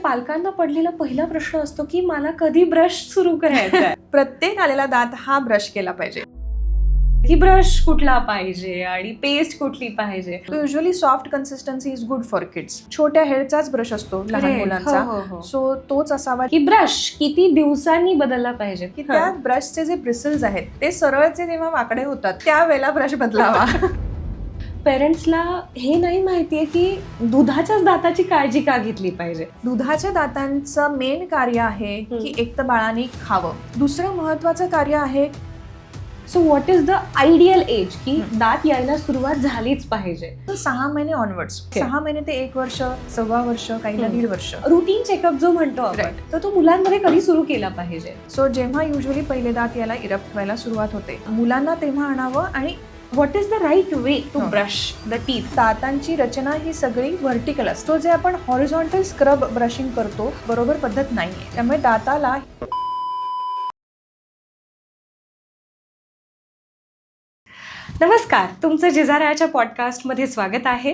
पालकांना पडलेला पहिला प्रश्न असतो की मला कधी ब्रश सुरू करायचा आहे. प्रत्येक आलेला दात हा ब्रश केला पाहिजे. की ब्रश कुठला पाहिजे आणि पेस्ट कुठली पाहिजे. Usually soft consistency is good for kids. छोट्या हेडचाच ब्रश असतो लहान मुलांचा, सो तोच असावा. की ब्रश किती दिवसांनी बदलला पाहिजे की त्या ब्रशचे जे ब्रिसल्स आहेत ते सरळचे जेव्हा वाकडे होतात त्यावेळेला ब्रश बदलावा. पेरेंट्सला हे नाही माहितीये की दुधाच्याच दाताची काळजी का घेतली पाहिजे. दुधाच्या दातांचं मेन कार्य आहे की एक तर बाळाने खावं. दुसरं महत्वाचं कार्य आहे, so what is the ideal age की दात यायला सुरुवात झालीच पाहिजे. 6 महिने ऑनवर्ड्स. 6 महिने ते 1 वर्ष, 1.25 वर्ष, काहीला 1.5 वर्ष. रुटीन चेकअप जो म्हणतो आपण तर तो मुलांमध्ये कधी सुरू केला पाहिजे. सो जेव्हा युजली पहिले दात यायला इरप्ट व्हायला सुरुवात होते मुलांना तेव्हा आणावं. आणि what is the right way to brush the teeth. दातांची रचना ही सगळी व्हर्टिकल असतो. जे आपण हॉरिझॉन्टल स्क्रब ब्रशिंग करतो बरोबर पद्धत नाहीये. त्यामुळे दाताला नमस्कार, तुमचं जिजाराच्या पॉडकास्टमध्ये स्वागत आहे.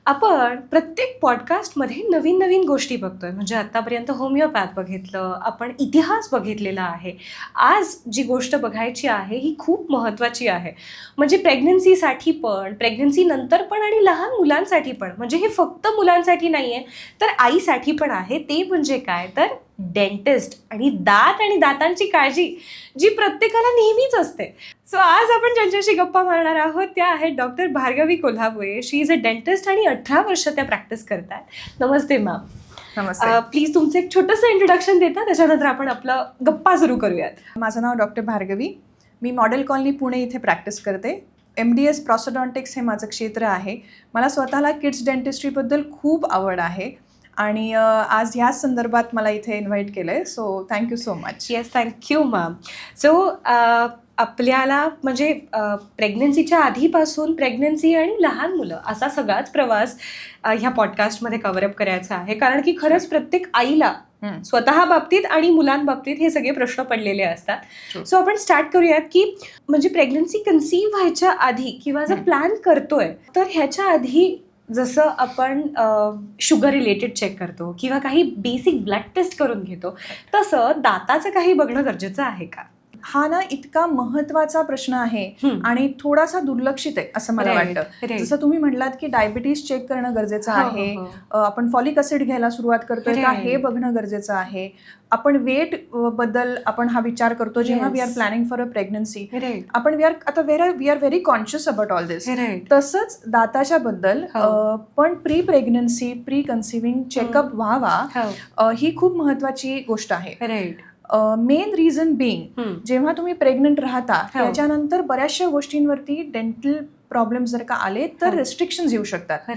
आपण प्रत्येक पॉडकास्टमध्ये नवीन नवीन गोष्टी बघतोय. म्हणजे आत्तापर्यंत होमिओपॅथ बघितलं, आपण इतिहास बघितलेला आहे. आज जी गोष्ट बघायची आहे ही खूप महत्त्वाची आहे. म्हणजे प्रेग्नन्सीसाठी पण, प्रेग्नन्सी नंतर पण आणि लहान मुलांसाठी पण. म्हणजे हे फक्त मुलांसाठी नाही आहे तर आईसाठी पण आहे. ते म्हणजे काय तर डेंटिस्ट आणि दात आणि दातांची काळजी जी प्रत्येकाला नेहमीच असते. सो आज आपण ज्यांच्याशी गप्पा मारणार आहोत त्या आहेत doctor Bhargavi Kolhapure. She is a dentist आणि 18 वर्ष त्या प्रॅक्टिस करतात. नमस्ते मॅम. नमस्ते. प्लीज तुमचं एक छोटंसं इंट्रोडक्शन देता, त्याच्यानंतर आपण आपलं गप्पा सुरू करूयात. माझं नाव डॉक्टर भार्गवी. मी मॉडेल कॉलनी पुणे इथे प्रॅक्टिस करते. MDS प्रॉस्टोडॉन्टिक्स हे माझं क्षेत्र आहे. मला स्वतःला किड्स डेंटिस्ट्रीबद्दल खूप आवड आहे आणि आज ह्याच संदर्भात मला इथे इन्व्हाइट केलं आहे. So thank you so much. Yes, thank you ma'am. So आपल्याला म्हणजे प्रेग्नन्सीच्या आधीपासून प्रेग्नन्सी आणि लहान मुलं असा सगळाच प्रवास ह्या पॉडकास्टमध्ये कव्हरअप करायचा आहे. कारण की खरंच प्रत्येक आईला स्वतः बाबतीत आणि मुलांबाबतीत हे सगळे प्रश्न पडलेले असतात. सो आपण स्टार्ट करूयात की म्हणजे प्रेग्नन्सी कन्सीव्ह व्हायच्या आधी किंवा जर प्लॅन करतोय तर ह्याच्या आधी जसं आपण शुगर रिलेटेड चेक करतो किंवा काही बेसिक ब्लड टेस्ट करून घेतो तसं दाताचं काही बघणं गरजेचं आहे का? हा ना इतका महत्वाचा प्रश्न आहे आणि थोडासा दुर्लक्षित आहे असं मला वाटतं. जसं तुम्ही म्हणलात की डायबिटीज चेक करणं गरजेचं आहे. आपण फॉलिक ॲसिड घ्यायला सुरुवात करतोय का हे बघणं गरजेचं आहे. आपण वेट बद्दल आपण हा विचार करतो जेव्हा we are planning for a pregnancy. आपण we are very conscious about all this. तसंच दाताच्या बद्दल पण pre pregnancy pre conceiving checkup व्हावा ही खूप महत्वाची गोष्ट आहे. मेन रिझन बिंग जेव्हा तुम्ही प्रेग्नंट राहता त्याच्यानंतर बऱ्याचशा गोष्टींवरती डेंटल प्रॉब्लेम जर का आले तर रेस्ट्रिक्शन्स येऊ शकतात.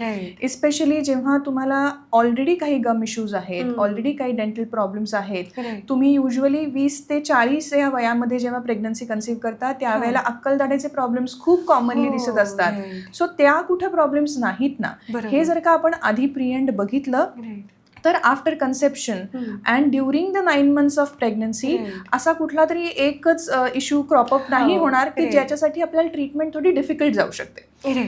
इस्पेशली जेव्हा तुम्हाला ऑलरेडी काही गम इश्यूज आहेत, ऑलरेडी काही डेंटल प्रॉब्लेम्स आहेत. तुम्ही युजली 20 ते 40 या वयामध्ये जेव्हा प्रेग्नन्सी कन्सिव्ह करता त्यावेळेला अक्कलदाढेचे प्रॉब्लेम्स खूप कॉमनली दिसत असतात. सो त्या कुठे प्रॉब्लेम्स नाहीत ना, हे जर का आपण आधी प्रिएंड बघितलं तर after conception and during the 9 months of pregnancy असा कुठला तरी एकच इश्यू क्रॉपअप नाही होणार की ज्याच्यासाठी आपल्याला ट्रीटमेंट थोडी डिफिकल्ट जाऊ शकते.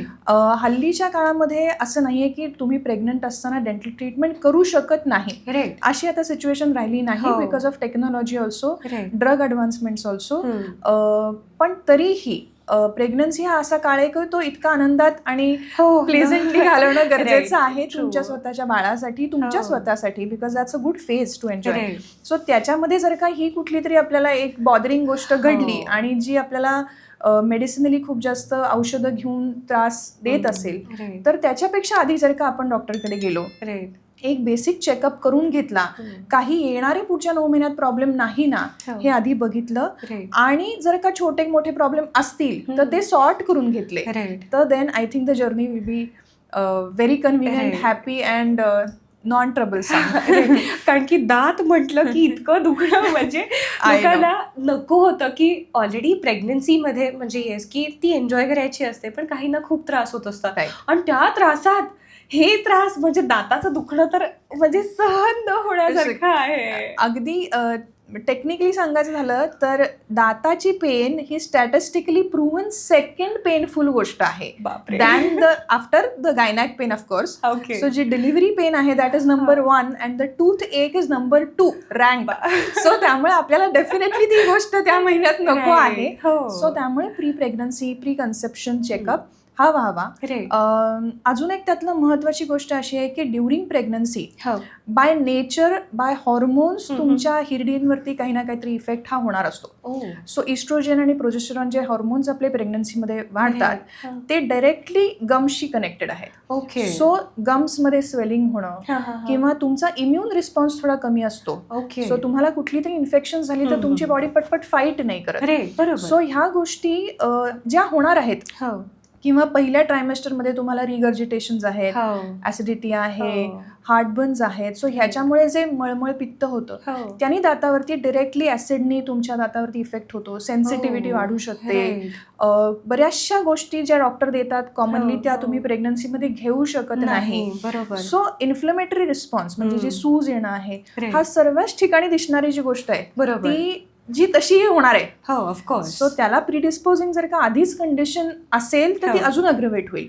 हल्लीच्या काळामध्ये असं नाहीये की तुम्ही प्रेग्नंट असताना डेंटल ट्रीटमेंट करू शकत नाही, अशी आता सिच्युएशन राहिली नाही because of technology also, drug advancements also. पण तरीही प्रेग्नन्सी हा असा काळ आहे की तो इतका आनंदात आणि प्लेझंटली घालवणं गरजेचं आहे तुमच्या स्वतःच्या बाळासाठी, तुमच्या स्वतःसाठी, because that's a good phase two enjoy. So त्याच्यामध्ये जर का ही कुठली तरी आपल्याला एक बॉदरिंग गोष्ट घडली आणि जी आपल्याला मेडिसिनली खूप जास्त औषधं घेऊन त्रास देत असेल तर त्याच्यापेक्षा आधी जर का आपण डॉक्टरकडे गेलो, एक बेसिक चेकअप करून घेतला, काही येणारे पुढच्या 9 महिन्यात प्रॉब्लेम नाही ना हे आधी बघितलं आणि जर का छोटे मोठे प्रॉब्लेम असतील तर ते सॉर्ट करून घेतले तर then I think the journey will be very convenient, happy and non troublesome. कारण की दात म्हटलं की इतकं दुखणं म्हणजे लोकांना नको होतं की ऑलरेडी प्रेग्नन्सीमध्ये म्हणजे येस की ती एन्जॉय करायची असते पण काहींना खूप त्रास होत असतात आणि त्या त्रासात हे त्रास म्हणजे दाताचं दुखणं तर म्हणजे सहन न होण्यासारखं आहे. अगदी टेक्निकली सांगायचं झालं तर दाताची पेन ही स्टॅटिस्टिकली प्रूव्हन सेकंड पेनफुल गोष्ट आहे than the after the gynaec pain of course. So जी डिलिव्हरी पेन आहे that is number 1 and the tooth एक इज नंबर 2 रँक. सो त्यामुळे आपल्याला डेफिनेटली ती गोष्ट त्या महिन्यात नको आहे. सो त्यामुळे pre pregnancy pre conception checkup हा व्हावा. अजून एक त्यातलं महत्वाची गोष्ट अशी आहे की during pregnancy by nature by hormones तुमच्या हिरडींवरती काही ना काहीतरी इफेक्ट हा होणार असतो. सो इस्ट्रोजन आणि प्रोजेस्टेरॉन जे हॉर्मोन्स आपले प्रेग्नन्सीमध्ये वाढतात ते डायरेक्टली गम्सशी कनेक्टेड आहेत. सो गम्समध्ये स्वेलिंग होणं किंवा तुमचा इम्युन रिस्पॉन्स थोडा कमी असतो. सो तुम्हाला कुठली तरी इन्फेक्शन झाली तर तुमची बॉडी पटपट फाईट नाही करत. सो ह्या गोष्टी ज्या होणार आहेत किंवा पहिल्या ट्रायमेस्टरमध्ये तुम्हाला रिगर्जिटेशन्स आहेत, ऍसिडिटी आहे, हार्टबर्न्स आहेत. सो ह्याच्यामुळे जे मळमळ पित्त होतं त्यांनी दातावरती डिरेक्टली ऍसिडनी तुमच्या दातावरती इफेक्ट होतो. सेन्सिटिव्हिटी वाढू शकते. बऱ्याचशा गोष्टी ज्या डॉक्टर देतात कॉमनली त्या तुम्ही प्रेग्नन्सीमध्ये घेऊ शकत नाही. सो इन्फ्लेमेटरी रिस्पॉन्स म्हणजे जी सूज येणं आहे हा सर्वच ठिकाणी दिसणारी जी गोष्ट आहे ती जी तशीही होणार आहे. ऑफकोर्स. सो त्याला प्रिडिस्पोजिंग जर का आधीच कंडिशन असेल तर ती अजून अग्रवेट होईल.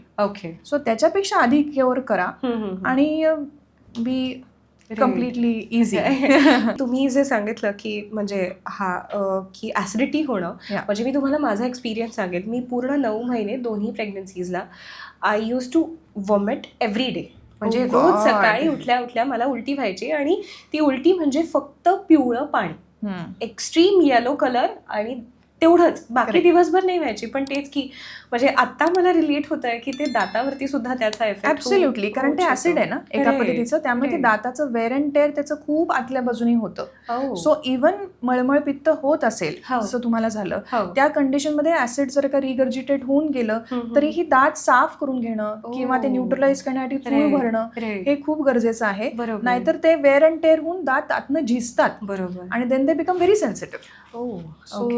सो त्याच्यापेक्षा आधी केअर करा आणि बी कम्प्लिटली इझी. तुम्ही जे सांगितलं की म्हणजे की ऍसिडिटी होणं, म्हणजे मी तुम्हाला माझा एक्सपिरियन्स सांगेल. मी पूर्ण 9 महिने दोन्ही प्रेग्नन्सीजला I use to vomit every day. म्हणजे रोज सकाळी उठल्या उठल्या मला उलटी व्हायची आणि ती उलटी म्हणजे फक्त पिवळं पाणी, एक्स्ट्रीम येलो कलर आणि तेवढंच, बाकी दिवसभर नाही व्हायची. पण तेच की म्हणजे आता मला रिलेट होत आहे की ते दातावरती सुद्धा त्याचा इफेक्ट. ऍब्सोल्युटली, कारण ते ऍसिड आहे ना एका पद्धतीचं, त्यामुळे ते दाताचं वेअर अँड टेअर त्याचं खूप आतल्या बाजूने होतं. सो इव्हन मळमळ पित्त होत असेल जसं तुम्हाला झालं त्या कंडिशनमध्ये ऍसिड जर का रिगर्जिटेट होऊन गेलं तरीही दात साफ करून घेणं किंवा ते न्यूट्रलाइज करण्यासाठी चूळ भरणं हे खूप गरजेचं आहे. नाहीतर ते वेअर अँड टेअर होऊन दात आतनं झिजतात आणि then they become very sensitive. So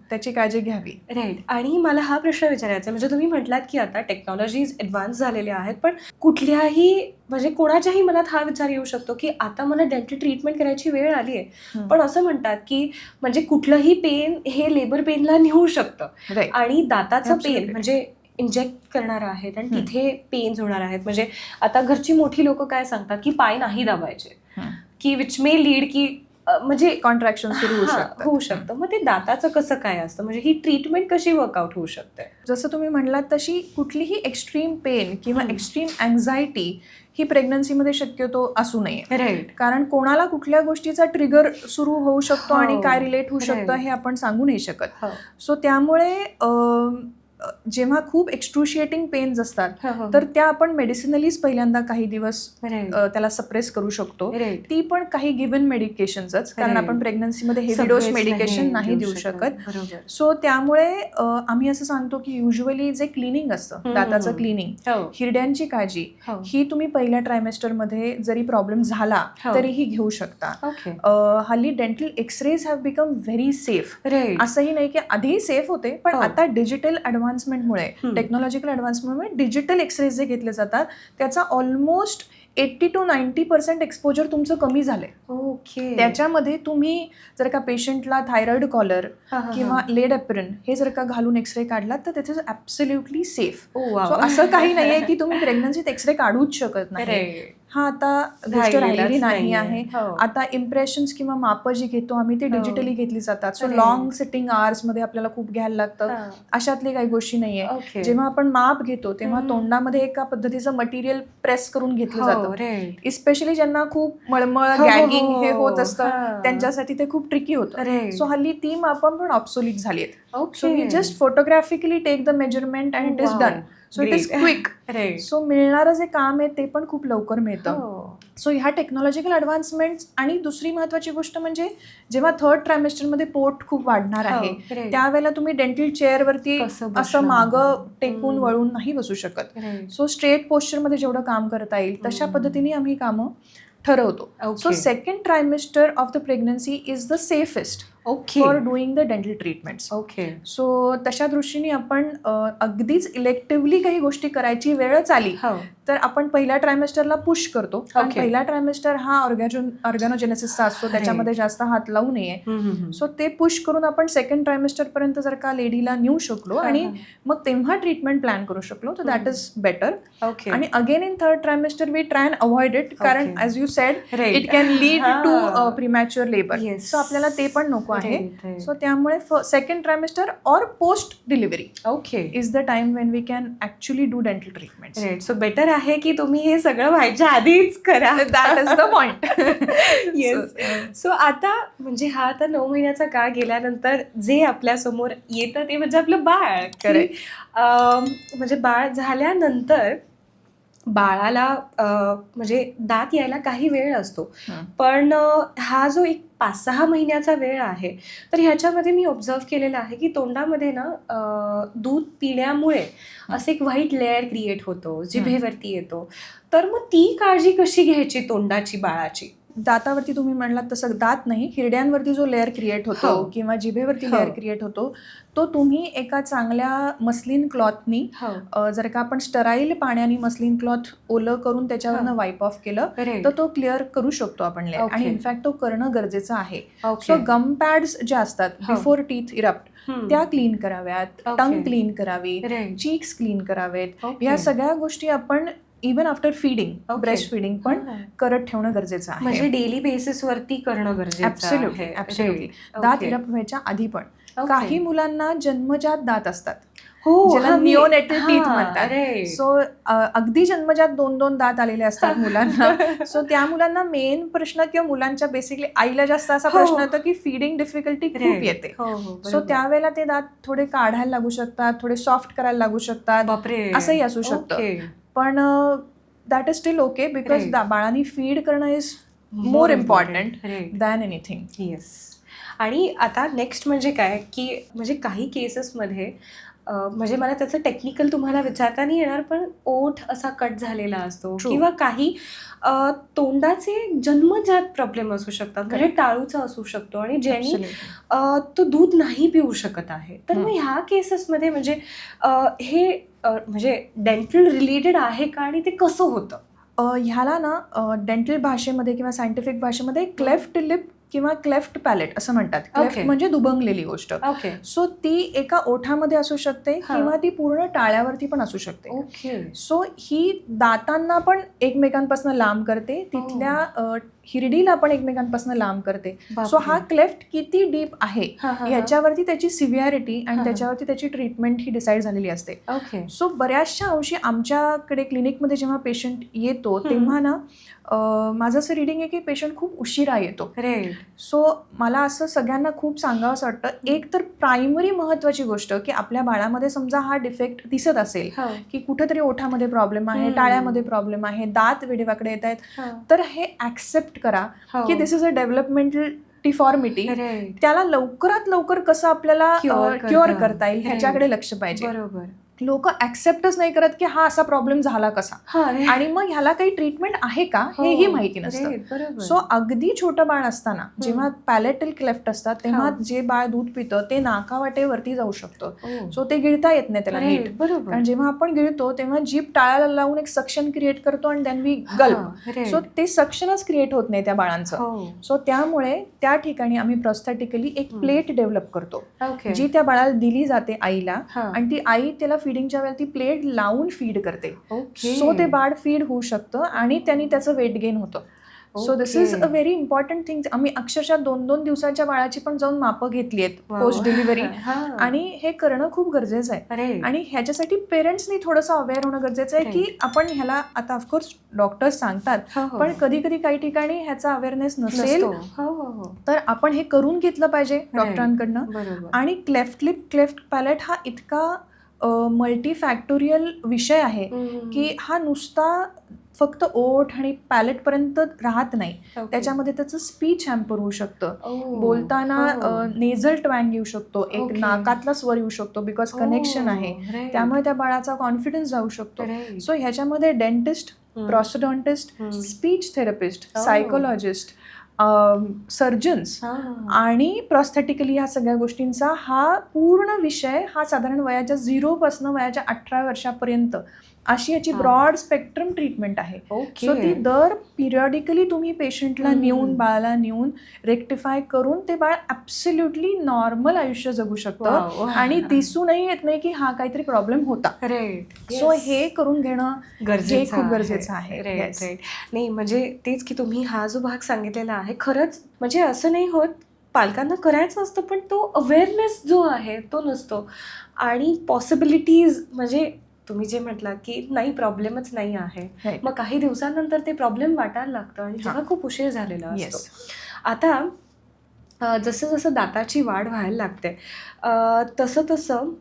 त्याची काळजी घ्यावी. राईट. आणि मला हा प्रश्न विचारायचा, म्हणजे तुम्ही म्हटलात की आता टेक्नॉलॉजीज ऍडव्हान्स झालेल्या आहेत, पण कुठल्याही म्हणजे कोणाच्याही मनात हा विचार येऊ शकतो की आता मला डेंटल ट्रीटमेंट करायची वेळ आली आहे. पण असं म्हणतात की म्हणजे कुठलंही पेन हे लेबर पेनला नेऊ शकतं आणि दाताचं पेन म्हणजे इंजेक्ट करणार आहेत आणि तिथे पेन्स होणार आहेत. म्हणजे आता घरची मोठी लोक काय सांगतात की पाय नाही दाबायचे, की विच मे लीड की म्हणजे कॉन्ट्रॅक्शन सुरू होऊ शकतं. मग ते दाताचं कसं काय असतं, म्हणजे ही ट्रीटमेंट कशी वर्कआउट होऊ शकते? जसं तुम्ही म्हणलात तशी कुठलीही एक्स्ट्रीम पेन किंवा एक्स्ट्रीम अँझायटी ही प्रेग्नन्सीमध्ये शक्यतो असू नये. राईट. कारण कोणाला कुठल्या गोष्टीचा ट्रिगर सुरू होऊ शकतो आणि काय रिलेट होऊ शकतं हे आपण सांगू नाही शकत. सो त्यामुळे जेव्हा खूप एक्स्ट्रुशिएटिंग पेन्स असतात तर त्या आपण मेडिसिनलीच पहिल्यांदा काही दिवस त्याला सप्रेस करू शकतो. ती पण काही गिव्हन मेडिकेशन्सच, कारण आपण प्रेग्नन्सीमध्ये हेवी डोस मेडिकेशन नाही देऊ शकत. सो त्यामुळे आम्ही असं सांगतो की युजली जे क्लिनिंग असतं दाताचं क्लिनिंग, हिरड्यांची काळजी ही तुम्ही पहिल्या ट्रायमेस्टरमध्ये जरी प्रॉब्लेम झाला तरीही घेऊ शकता. हल्ली dental x-rays have become very safe. असंही नाही की आधी सेफ होते, पण आता डिजिटल ऍडव्हान्समेंटमुळे, टेक्नॉलॉजिकल ऍडव्हान्समेंटमुळे डिजिटल एक्सरेज जे घेतले जातात त्याचा ऑलमोस्ट 80 to 90% एक्सपोजर तुमचं कमी झालंय. त्याच्यामध्ये तुम्ही जर का पेशंटला थायरॉइड कॉलर किंवा लेड एप्रन हे जर का घालून एक्सरे काढलात तर त्याचं ऍब्सोल्युटली सेफ. सो असं काही नाहीये की तुम्ही प्रेग्नन्सीत एक्सरे काढूच शकत नाही. हा आता गोष्ट राहिलेली नाही आहे. आता इम्प्रेशन्स किंवा माप जी घेतो आम्ही ते डिजिटली घेतली जातात. सो लॉंग सिटिंग आवर्स मध्ये आपल्याला खूप घ्यायला लागतं, अशातली काही गोष्टी नाहीये. जेव्हा आपण माप घेतो तेव्हा तोंडामध्ये एका पद्धतीचं मटेरियल प्रेस करून घेतलं जातं. इस्पेशली ज्यांना खूप मळमळ गॅगिंग हे होत असतं त्यांच्यासाठी ते खूप ट्रिकी होतं. सो हल्ली ती मापं पण ऑब्सोलीट झाली आहेत. So we just photographically take the measurement and it is done. So it is quick. So मिळणारं जे काम आहे ते पण खूप लवकर मिळतं. सो ह्या टेक्नॉलॉजिकल ऍडव्हान्समेंट. आणि दुसरी महत्वाची गोष्ट म्हणजे जेव्हा थर्ड ट्रायमेस्टरमध्ये पोट खूप वाढणार आहे त्यावेळेला तुम्ही डेंटल चेअरवरती असं मागं टेकून वळून नाही बसू शकत. सो स्ट्रेट पोश्चरमध्ये जेवढं काम करता येईल तशा पद्धतीने आम्ही कामं ठरवतो. So second trimester of the pregnancy is the safest for doing the dental treatments. So तशा दृष्टीने आपण अगदीच इलेक्टिव्हली काही गोष्टी करायची वेळच आली तर आपण पहिल्या ट्रायमेस्टरला पुश करतो. कारण पहिला ट्रायमेस्टर हा ऑर्गॅनोजेनेसिसचा असतो, त्याच्यामध्ये जास्त हात लावू नये. सो ते पुश करून आपण सेकंड ट्रायमेस्टर पर्यंत जर का लेडीला नेऊ शकलो आणि मग तेव्हा ट्रीटमेंट प्लॅन करू शकलो तर दॅट इज बेटर. आणि again in third trimester we try and avoid it, कारण as you said it can lead to premature labour. So आपल्याला ते पण नको आहे. सो त्यामुळे second trimester or post delivery is the time when we can actually do dental treatment. So better आहे की तुम्ही हे सगळं व्हायच्या आधीच करा. That is the point. Yes. So आता म्हणजे हा आता 9 महिन्याचा काळ गेल्यानंतर जे आपल्या समोर येतं ते म्हणजे आपलं बाळ. म्हणजे बाळ झाल्यानंतर बाळाला म्हणजे दात यायला काही वेळ असतो, पण हा जो एक 5-6 महिन्याचा वेळ आहे तर ह्याच्यामध्ये मी ऑब्झर्व केलेलं आहे की तोंडामध्ये ना दूध पिण्यामुळे असं एक व्हाईट लेअर क्रिएट होतो, जिभेवरती येतो. तर मग ती काळजी कशी घ्यायची तोंडाची बाळाची? दातावरती तुम्ही म्हणलात तसं दात नाही, हिरड्यांवरती जो लेअर क्रिएट होतो किंवा जिभेवरती लेअर क्रिएट होतो तो तुम्ही एका चांगल्या मस्लिन क्लॉथनी जर का आपण स्टराईल पाण्याने मस्लिन क्लॉथ ओलं करून त्याच्यावरनं वाईप ऑफ केलं तर तो क्लिअर करू शकतो आपण लेअर. आणि इनफॅक्ट तो करणं गरजेचं आहे. सो गम पॅड्स ज्या असतात बिफोर टीथ इरप्ट त्या क्लीन कराव्यात, टंग क्लीन करावी, चीक्स क्लीन करावेत. या सगळ्या गोष्टी आपण even after feeding, breast feeding पण करत ठेवणं गरजेचं आहे. म्हणजे डेली बेसिस वरती करणं गरजेचं आहे. ऍब्सोल्युटली. दात इरप्ट व्हायच्या आधी पण काही मुलांना जन्मजात दात असतात, ज्याला निओनेटल टीथ म्हणतात. सो अगदी जन्मजात 2-2 दात आलेले असतात मुलांना. सो त्या मुलांना मेन प्रश्न किंवा मुलांच्या बेसिकली आईला जास्त असा प्रश्न येतो की फीडिंग डिफिकल्टी खूप येते. सो त्यावेळेला ते दात थोडे काढायला लागू शकतात, थोडे सॉफ्ट करायला लागू शकतात, असंही असू शकतं. पण that is still okay because बाळांनी फीड करणं is more important than anything. Yes. आणि आता नेक्स्ट म्हणजे काय की म्हणजे काही केसेसमध्ये म्हणजे मला त्याचं टेक्निकल तुम्हाला विचारता नाही येणार, पण ओठ असा कट झालेला असतो किंवा काही तोंडाचे जन्मजात प्रॉब्लेम असू शकतात, म्हणजे टाळूचा असू शकतो आणि ज्यांनी तो दूध नाही पिऊ शकत आहे. तर मग ह्या केसेसमध्ये म्हणजे हे म्हणजे डेंटल रिलेटेड आहे का आणि ते कसं होतं? ह्याला ना डेंटल भाषेमध्ये किंवा सायंटिफिक भाषेमध्ये क्लेफ्ट लिप किंवा क्लेफ्ट पॅलेट असं म्हणतात. क्लेफ्ट म्हणजे दुभंगलेली गोष्ट. सो ती एका ओठामध्ये असू शकते किंवा ती पूर्ण टाळ्यावरती पण असू शकते. सो ही दातांना पण एकमेकांपासून लांब करते, तिथल्या हिरडीला पण एकमेकांपासून लांब करते. सो हा क्लेफ्ट किती डीप आहे याच्यावरती त्याची सिव्हिअरिटी आणि त्याच्यावरती त्याची ट्रीटमेंट ही डिसाईड झालेली असते. सो बऱ्याचशा अंशी आमच्याकडे क्लिनिकमध्ये जेव्हा पेशंट येतो तेव्हा ना माझं असं रिडिंग आहे की पेशंट खूप उशिरा येतो. सो मला असं सगळ्यांना खूप सांगावंसं वाटतं, एक तर प्रायमरी महत्वाची गोष्ट की आपल्या बाळामध्ये समजा हा डिफेक्ट दिसत असेल की कुठेतरी ओठामध्ये प्रॉब्लेम आहे, टाळ्यामध्ये प्रॉब्लेम आहे, दात वेडेवाकडे येत आहेत, तर हे ऍक्सेप्ट करा की दिस इज अ डेव्हलपमेंटल डिफॉर्मिटी. त्याला लवकरात लवकर कसं आपल्याला क्युअर करता येईल ह्याच्याकडे लक्ष पाहिजे. बरोबर. लोक ऍक्सेप्टच नाही करत की हा असा प्रॉब्लेम झाला कसा, आणि मग ह्याला काही ट्रीटमेंट आहे का हेही माहिती नसतं. सो अगदी छोटं बाळ असताना जेव्हा पॅलेटल क्लेफ्ट असतात तेव्हा जे बाळ दूध पितं ते नाकावाटेवरती जाऊ शकतं. सो ते गिळता येत नाही त्याला नीट, कारण जेव्हा आपण गिळतो तेव्हा जीभ टाळ्याला लावून एक सक्शन क्रिएट करतो आणि देन वी गल्प. सो ते सक्शनच क्रिएट होत नाही त्या बाळांचं. सो त्यामुळे त्या ठिकाणी आम्ही प्रोस्थेटिकली एक प्लेट डेव्हलप करतो जी त्या बाळाला दिली जाते आईला, आणि ती आई त्याला फीडिंगच्या वेळेला ती प्लेट लावून फीड करते. सो ते बाळ फीड होऊ शकतं आणि त्यांनी त्याचं वेट गेन होतं. So this is a very important thing. आम्ही अक्षरशः 2-2 दिवसाच्या बाळाची पण जाऊन मापं घेतली आहेत पोस्ट डिलिव्हरी, आणि हे करणं खूप गरजेचं आहे. आणि ह्याच्यासाठी पेरेंट्सनी थोडंसं अवेअर होणं गरजेचं आहे की आपण ह्याला आता ऑफकोर्स डॉक्टर्स सांगतात पण कधी कधी काही ठिकाणी ह्याचा अवेअरनेस नसेल तर आपण हे करून घेतलं पाहिजे डॉक्टरांकडनं. आणि क्लेफ्ट लिप क्लेफ्ट पॅलेट हा इतका मल्टीफॅक्टोरियल विषय आहे की हा नुसता फक्त ओठ आणि पॅलेट पर्यंत राहत नाही. त्याच्यामध्ये त्याचं स्पीच हॅम्पर होऊ शकतं. बोलताना नेझल ट्वँग येऊ शकतो, एक नाकातला स्वर येऊ शकतो, बिकॉज कनेक्शन आहे. त्यामुळे त्या बाळाचा कॉन्फिडन्स जाऊ शकतो. सो ह्याच्यामध्ये dentist, prosthodontist, speech therapist, psychologist, surgeons आणि प्रॉस्थेटिकली ह्या सगळ्या गोष्टींचा हा पूर्ण विषय हा साधारण वयाच्या 0 पासून वयाच्या 18 वर्षापर्यंत अशी याची ब्रॉड स्पेक्ट्रम ट्रीटमेंट आहे. सो ती दर पिरियडिकली तुम्ही पेशंटला नेऊन, बाळाला नेऊन रेक्टिफाय करून ते बाळ ॲब्सोल्युटली नॉर्मल आयुष्य जगू शकतं आणि दिसूनही येत नाही की हा काहीतरी प्रॉब्लेम होता. सो हे करून घेणं खूप गरजेचं आहे. नाही म्हणजे तेच की तुम्ही हा जो भाग सांगितलेला आहे खरंच म्हणजे असं नाही होत, पालकांना करायचं असतं पण तो अवेअरनेस जो आहे तो नसतो. आणि पॉसिबिलिटीज म्हणजे तुम्ही जे म्हटलात की नाही प्रॉब्लेमच नाही आहे, मग काही दिवसांनंतर ते प्रॉब्लेम वाटायला लागतं आणि तेव्हा खूप उशीर झालेला असतो. आता जसं जसं दाताची वाढ व्हायला लागते तसं तसं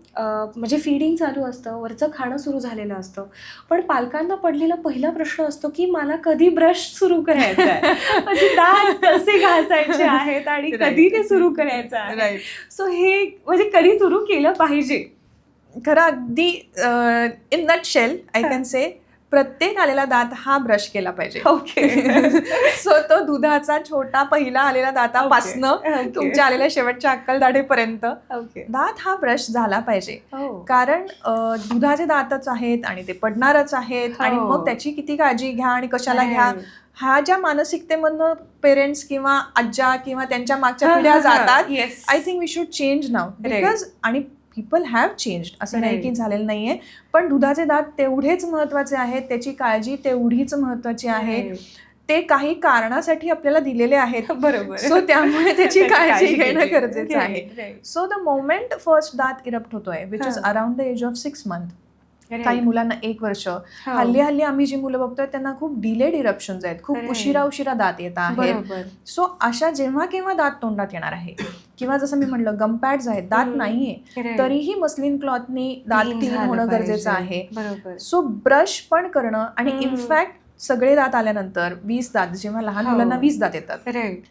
म्हणजे फीडिंग चालू असतं, वरचं खाणं सुरू झालेलं असतं, पण पालकांना पडलेला पहिला प्रश्न असतो की मला कधी ब्रश सुरू करायचा आहे, म्हणजे दात कसे घासायचे आहेत आणि कधी ते सुरू करायचं आहे. सो हे म्हणजे कधी सुरू केलं पाहिजे. खरं अगदी in nutshell I can say प्रत्येक आलेला दात हा ब्रश केला पाहिजे. सो तो दुधाचा छोटा पहिला आलेला दातापासनं तुमच्या आलेल्या शेवटच्या अक्कल दाढेपर्यंत दात हा ब्रश झाला पाहिजे. कारण दुधाचे दातच आहेत आणि ते पडणारच आहेत आणि मग त्याची किती काळजी घ्या आणि कशाला घ्या ह्या ज्या मानसिकतेमधनं पेरेंट्स किंवा आज्या किंवा त्यांच्या मागच्या पिढ्या जातात. I think we should change नाव बिकॉज आणि पीपल हॅव चेंज्ड असं नाही की झालेलं नाहीये, पण दुधाचे दात तेवढेच महत्वाचे आहेत, त्याची काळजी तेवढीच महत्वाची आहे. ते काही कारणासाठी आपल्याला दिलेले आहेत. बरोबर. सो त्यामुळे त्याची काळजी घेणं गरजेचं आहे. सो द मोमेंट फर्स्ट दात इरप्ट होतोय which is around the age of 6 month, काही मुलांना 1 वर्ष, हल्ली आम्ही जी मुलं बघतोय त्यांना खूप डिलेड इरप्शन्स आहेत, खूप उशिरा दात येत आहेत. सो अशा जेव्हा केव्हा दात तोंडात येणार आहे किंवा जसं मी म्हटलं गमपॅड्स आहेत, दात नाहीये तरीही मस्लिन क्लॉथनी दात क्लीन होणं गरजेचं आहे. सो ब्रश पण करणं आणि इनफॅक्ट सगळे दात आल्यानंतर 20 दात, जेव्हा लहान मुलांना 20 दात येतात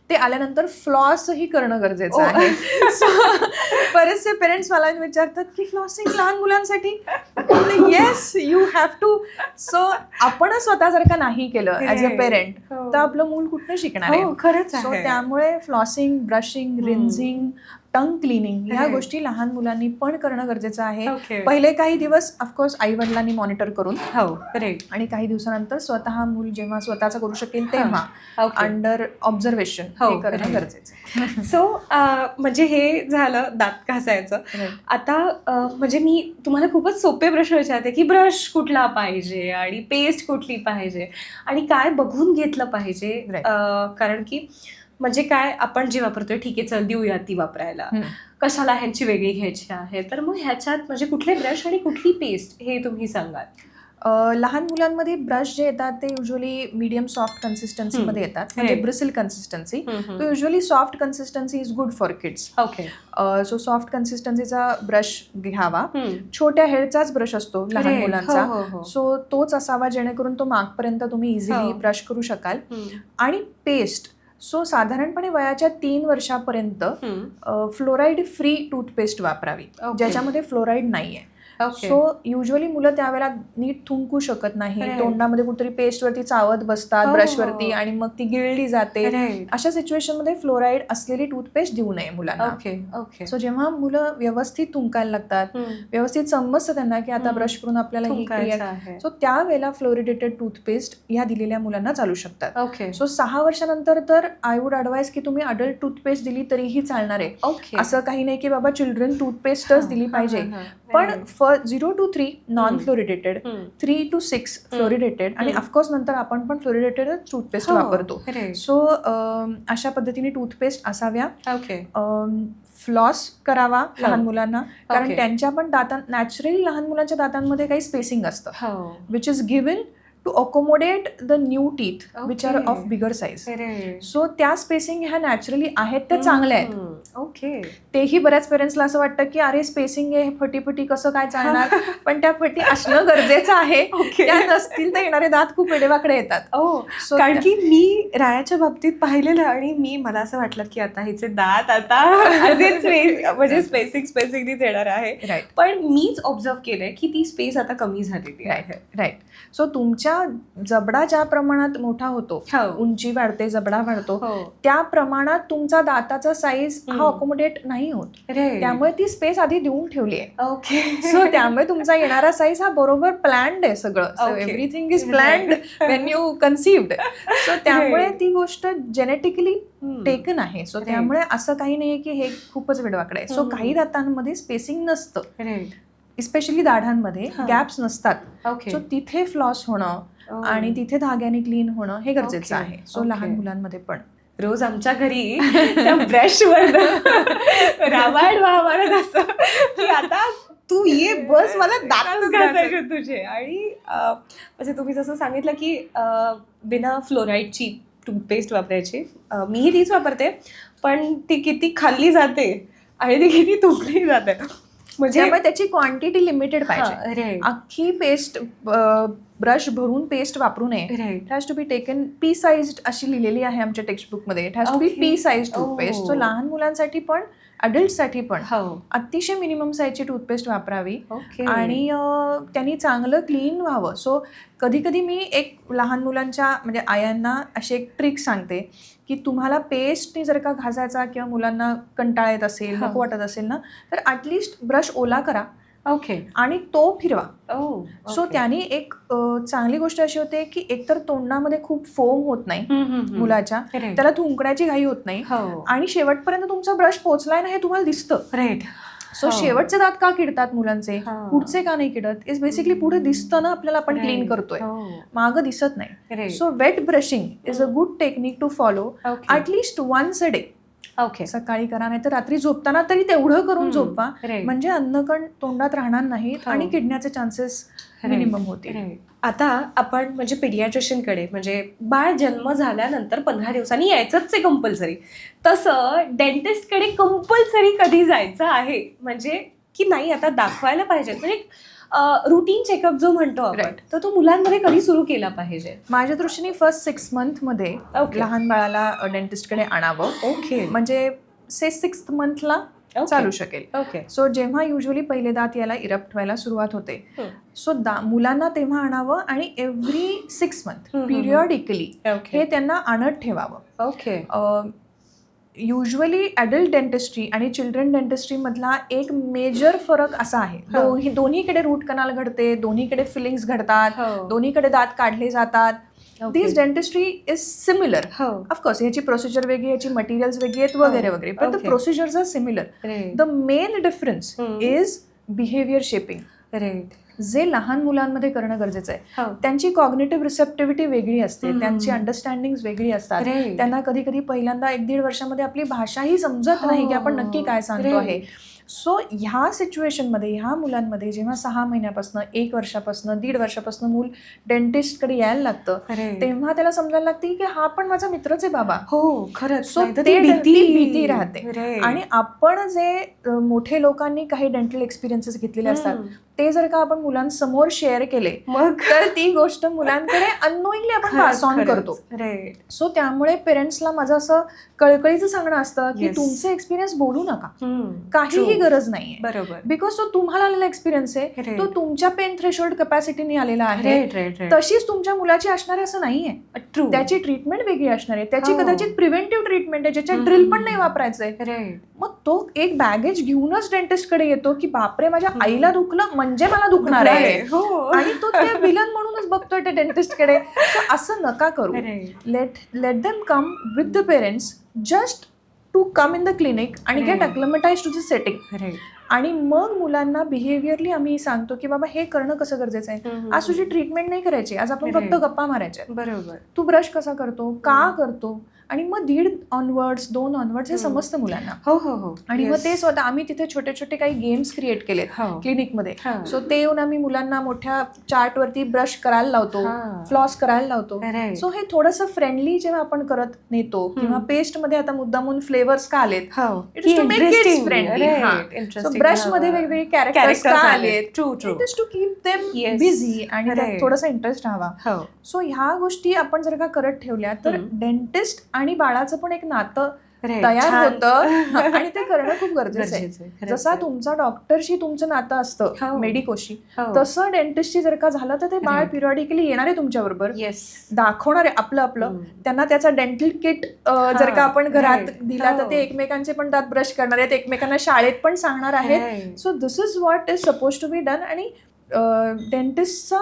ते आल्यानंतर फ्लॉसही करणं गरजेचं आहे. बरेचसे पेरेंट्स मला विचारतात की फ्लॉसिंग लहान मुलांसाठी, yes you have to. So आपण स्वतः जर का नाही केलं ऍज अ पेरेंट तर आपलं मूल कुठनं शिकणार आहे. खरंच. सो त्यामुळे फ्लॉसिंग, ब्रशिंग, रिन्झिंग, टंग क्लिनिंग ह्या गोष्टी लहान मुलांनी पण करणं गरजेचं आहे. पहिले काही दिवस ऑफकोर्स आई वडिलांनी मॉनिटर करून आणि काही दिवसानंतर स्वतः मूल जेव्हा स्वतःच करू शकेल तेव्हा अंडर ऑब्झर्वेशन हे करणं गरजेचं. सो म्हणजे हे झालं दात घासायचं. आता म्हणजे मी तुम्हाला खूपच सोपे प्रश्न विचारते की ब्रश कुठला पाहिजे आणि पेस्ट कुठली पाहिजे आणि काय बघून घेतलं पाहिजे. कारण की म्हणजे काय आपण जे वापरतोय ठीक आहे चल देऊया ती वापरायला, कशाला ह्यांची वेगळी घ्यायची आहे, तर मग ह्याच्यात म्हणजे कुठले ब्रश आणि कुठली पेस्ट हे तुम्ही सांगाल. लहान मुलांमध्ये ब्रश जे येतात ते युजली मीडियम सॉफ्ट कन्सिस्टन्सीमध्ये येतात, म्हणजे ब्रिसल कन्सिस्टन्सी. तो usually soft consistency is good for kids. So soft कन्सिस्टन्सीचा ब्रश घ्यावा. छोट्या हेडचाच ब्रश असतो लहान मुलांचा, सो तोच असावा जेणेकरून तो मागपर्यंत तुम्ही इझिली ब्रश करू शकाल. आणि पेस्ट सो साधारणपणे वयाच्या 3 वर्षापर्यंत फ्लोराईड फ्री टूथपेस्ट वापरावी ज्याच्यामध्ये फ्लोराईड नाहीये. सो युजली मुलं त्यावेळेला नीट थुंकू शकत नाही, तोंडामध्ये कुठेतरी पेस्टवरती चावत बसतात ब्रशवरती आणि मग ती गिळली जाते. अशा सिच्युएशन मध्ये फ्लोराईड असलेली टूथपेस्ट देऊ नये मुलांना. सो जेव्हा मुलं व्यवस्थित थुंकायला लागतात, व्यवस्थित समजतं त्यांना की आता ब्रश करून आपल्याला ही क्रिया, सो त्यावेळेला फ्लोरिडेटेड टूथपेस्ट ह्या दिलेल्या मुलांना चालू शकतात. सो 6 वर्षानंतर तर आय वुड ॲडवाइज की तुम्ही अडल्ट टूथपेस्ट दिली तरीही चालणार आहे. असं काही नाही की बाबा चिल्ड्रन टूथपेस्टच दिली पाहिजे, पण 0 to 3 non fluoridated, 3 to 6 fluoridated आणि ऑफकोर्स नंतर आपण पण फ्लोरिडेटेड टूथपेस्ट वापरतो. सो अशा पद्धतीने टूथपेस्ट असाव्या. फ्लॉस करावा लहान मुलांना, कारण त्यांच्या पण दातां नॅचरली लहान मुलांच्या दातांमध्ये काही स्पेसिंग असतं which is given to accommodate the new teeth which are of bigger size. So त्या स्पेसिंग ह्या नॅचरली आहेत त्या चांगल्या आहेत, ओके. तेही बऱ्याच पेरेंट्सला असं वाटतं की अरे स्पेसिंग आहे, फटीफटी कसं काय चालणार, पण त्या फटी असणं गरजेचं आहे. त्या नसतील तर येणारे दात खूप वेडेवाकडे येतात. So कारण की मी रायाच्या बाबतीत पाहिलेलं आणि मला असं वाटलं की आता हिचे दात आता म्हणजे स्पेसिंगनीच येणार आहे. राईट पण मीच ऑब्झर्व केलंय की ती स्पेस आता कमी झालेली आहे. राईट. सो तुमच्या जबडा ज्या प्रमाणात मोठा होतो, उंची वाढते, जबडा वाढतो, त्या प्रमाणात तुमचा दाताचा साईज हा अकोमोडेट नाही होत. त्यामुळे ती स्पेस आधी देऊन ठेवली आहे. ओके. सो त्यामुळे तुमचा येणारा साईज हा बरोबर प्लॅन्ड आहे सगळं. So everything is planned Wien you conceived. So त्यामुळे ती गोष्ट जेनेटिकली टेकन आहे. सो त्यामुळे असं काही नाहीये की हे खूपच वेडवाकडं आहे. सो काही दातांमध्ये स्पेसिंग नसतं, इस्पेशली दाढांमध्ये गॅप्स नसतात. सो तिथे फ्लॉस होणं आणि तिथे धाग्याने क्लीन होणं हे गरजेचं आहे. सो लहान मुलांमध्ये पण रोज आमच्या घरी त्या ब्रशवर रामायण महाभारत असं की आता तू ये बस, मला दातच घासायचे तुझे. आणि म्हणजे तुम्ही जसं सांगितलं की बिना फ्लोराईडची टूथपेस्ट वापरायची, मीही तीच वापरते, पण ती किती खाल्ली जाते आणि ती किती तुटली जाते. म्हणजे त्यामुळे त्याची क्वांटिटी लिमिटेड पाहिजे. अख्खी पेस्ट ब्रश भरून पेस्ट वापरू नये. It has to be taken pea sized अशी लिहिलेली आहे आमच्या टेक्स्टबुकमध्ये. It has to be pea sized toothpaste. So लहान मुलांसाठी पण अडल्टसाठी पण अतिशय मिनिमम साईजची टूथपेस्ट वापरावी आणि त्यांनी चांगलं क्लीन व्हावं. सो कधी कधी मी एक लहान मुलांच्या म्हणजे आयांना अशी एक ट्रिक सांगते की तुम्हाला पेस्टनी जर का घासायचा किंवा मुलांना कंटाळा येत असेल, नको वाटत असेल ना, तर ॲटलिस्ट ब्रश ओला करा आणि तो फिरवा. सो त्याने एक चांगली गोष्ट अशी होते की एकतर तोंडामध्ये खूप फोम होत नाही मुलाच्या, त्याला थुंकण्याची घाई होत नाही आणि शेवटपर्यंत तुमचा ब्रश पोहोचलाय ना हे तुम्हाला दिसतं. सो शेवटचे दात का किडतात मुलांचे, पुढचे का नाही किडत, इज बेसिकली पुढे दिसतं ना आपल्याला, आपण क्लीन करतोय, मागं दिसत नाही. So wet brushing is a good technique to follow at least once a day. सकाळी करा, नाही तर रात्री झोपताना तरी तेवढं करून झोपवा, म्हणजे अन्नकण तोंडात राहणार नाहीत आणि किडण्याचे चान्सेस मिनिमम होतील. आता आपण म्हणजे पेडियाट्रिशियनकडे, म्हणजे बाळ जन्म झाल्यानंतर 15 दिवसांनी यायचंच आहे कंपल्सरी, तसं डेंटिस्टकडे कंपल्सरी कधी जायचं आहे, म्हणजे की नाही आता दाखवायला पाहिजे, म्हणजे रुटीन चेकअप जो म्हणतो आपण, तर तो मुलांमध्ये कधी सुरू केला पाहिजे? माझ्या दृष्टीने फर्स्ट 6 मंथमध्ये लहान बाळाला डेंटिस्टकडे आणावं. म्हणजे 6th मंथला चालू शकेल. सो जेव्हा युजली पहिले दात याला इरप्ट व्हायला सुरुवात होते, सो मुलांना तेव्हा आणावं आणि एव्हरी 6 मंथ पिरियडिकली हे त्यांना आणत ठेवावं. युजली ॲडल्ट डेंटिस्ट्री आणि चिल्ड्रन डेंटिस्ट्री मधला एक मेजर फरक असा आहे, दोन्हीकडे रूट कनाल घडते, दोन्हीकडे फिलिंग्स घडतात, दोन्हीकडे दात काढले जातात. This dentistry is similar. Of course ह्याची प्रोसिजर वेगळी, ह्याची मटेरियल्स वेगळी आहेत वगैरे वगैरे, पण the procedures are similar. The main difference is behaviour shaping. जे लहान मुलांमध्ये करणं गरजेचं आहे, त्यांची कॉग्निटिव्ह रिसेप्टिव्हिटी वेगळी असते, त्यांची अंडरस्टँडिंग वेगळी असतात. त्यांना कधी कधी पहिल्यांदा 1-1.5 वर्षामध्ये आपली भाषाही समजत नाही की आपण नक्की काय सांगतो आहे. सो ह्या सिच्युएशनमध्ये ह्या मुलांमध्ये जेव्हा 6 महिन्यापासून 1 वर्षापासून 1.5 वर्षापासून मूल डेंटिस्टकडे यायला लागतं, तेव्हा त्याला समजायला लागते की हा पण माझा मित्रच आहे बाबा. खरंच. सो ते भीती राहते. आणि आपण जे मोठे लोकांनी काही डेंटल एक्सपिरियन्सेस घेतलेले असतात ते जर का आपण मुलांसमोर शेअर केले, मग तर ती गोष्ट मुलांकडे अननोइंगली आपण पास ऑन करतो. सो त्यामुळे पेरेंट्सला माझं असं कळकळीचं सांगणं असतं की तुमचे एक्सपिरियन्स बोलू नका, काहीही गरज नाहीये. बरोबर. बिकॉज तो तुम्हाला आलेला एक्सपिरियन्स आहे, तो तुमच्या पेन थ्रेशोल्ड कॅपॅसिटीने आलेला आहे, तशीच तुमच्या मुलाची असणार आहे असं नाहीये. त्याची ट्रीटमेंट वेगळी असणार आहे, त्याची कदाचित प्रिव्हेंटिव्ह ट्रीटमेंट आहे ज्याच्यात ड्रिल पण नाही वापरायचंय. मग तो एक बॅगेज घेऊनच डेंटिस्टकडे येतो की बापरे माझ्या आईला दुखलं म्हणजे मला दुखणार आहे, आणि तो ते विलन म्हणूनच बघतोय त्या डेंटिस्टकडे. असं नका करू. Let them come with the parents just to come in the clinic आणि get acclimatise to the setting. आणि मग मुलांना बिहेवियरली आम्ही सांगतो की बाबा हे करणं कसं गरजेचं आहे. आज तुझी ट्रीटमेंट नाही करायची, आज आपण फक्त गप्पा मारायच्या. बरोबर. तू ब्रश कसा करतो, का करतो, आणि मग 1.5 ऑनवर्ड्स 2 ऑनवर्ड्स हे समजतं मुलांना. हो हो हो. आणि मग ते स्वतः आम्ही तिथे छोटे छोटे काही गेम्स क्रिएट केलेत क्लिनिकमध्ये. सो ते येऊन आम्ही मुलांना मोठ्या चार्टवरती ब्रश करायला लावतो, फ्लॉस करायला लावतो. सो हे थोडंसं फ्रेंडली जेव्हा आपण करत नेतो, किंवा पेस्ट मध्ये आता मुद्दामून फ्लेवर्स का आलेत, it is to make kids friendly. So brush मध्ये वेगवेगळे कॅरेक्टर्स का आलेत, it is to keep them busy आणि त्यात थोडासा इंटरेस्ट हवा. सो ह्या गोष्टी आपण जर का करत ठेवल्या तर डेंटिस्ट आणि बाळाचं पण एक नातं तयार होतं आणि ते करणं खूप गरजेचं आहे. जसा तुमचा डॉक्टरशी तुमचं नातं असतं, मेडिकोशी, तसं डेंटिस्टशी जर का झालं तर ते बाळ पिरियडिकली येणार आहे तुमच्या बरोबर, दाखवणार आहे आपलं. त्यांना त्याचा डेंटल किट जर का आपण घरात दिला तर ते एकमेकांचे पण दात ब्रश करणार आहेत, एकमेकांना शाळेत पण सांगणार आहेत. So this is what is suppose to be done. आणि डेंटिस्टचा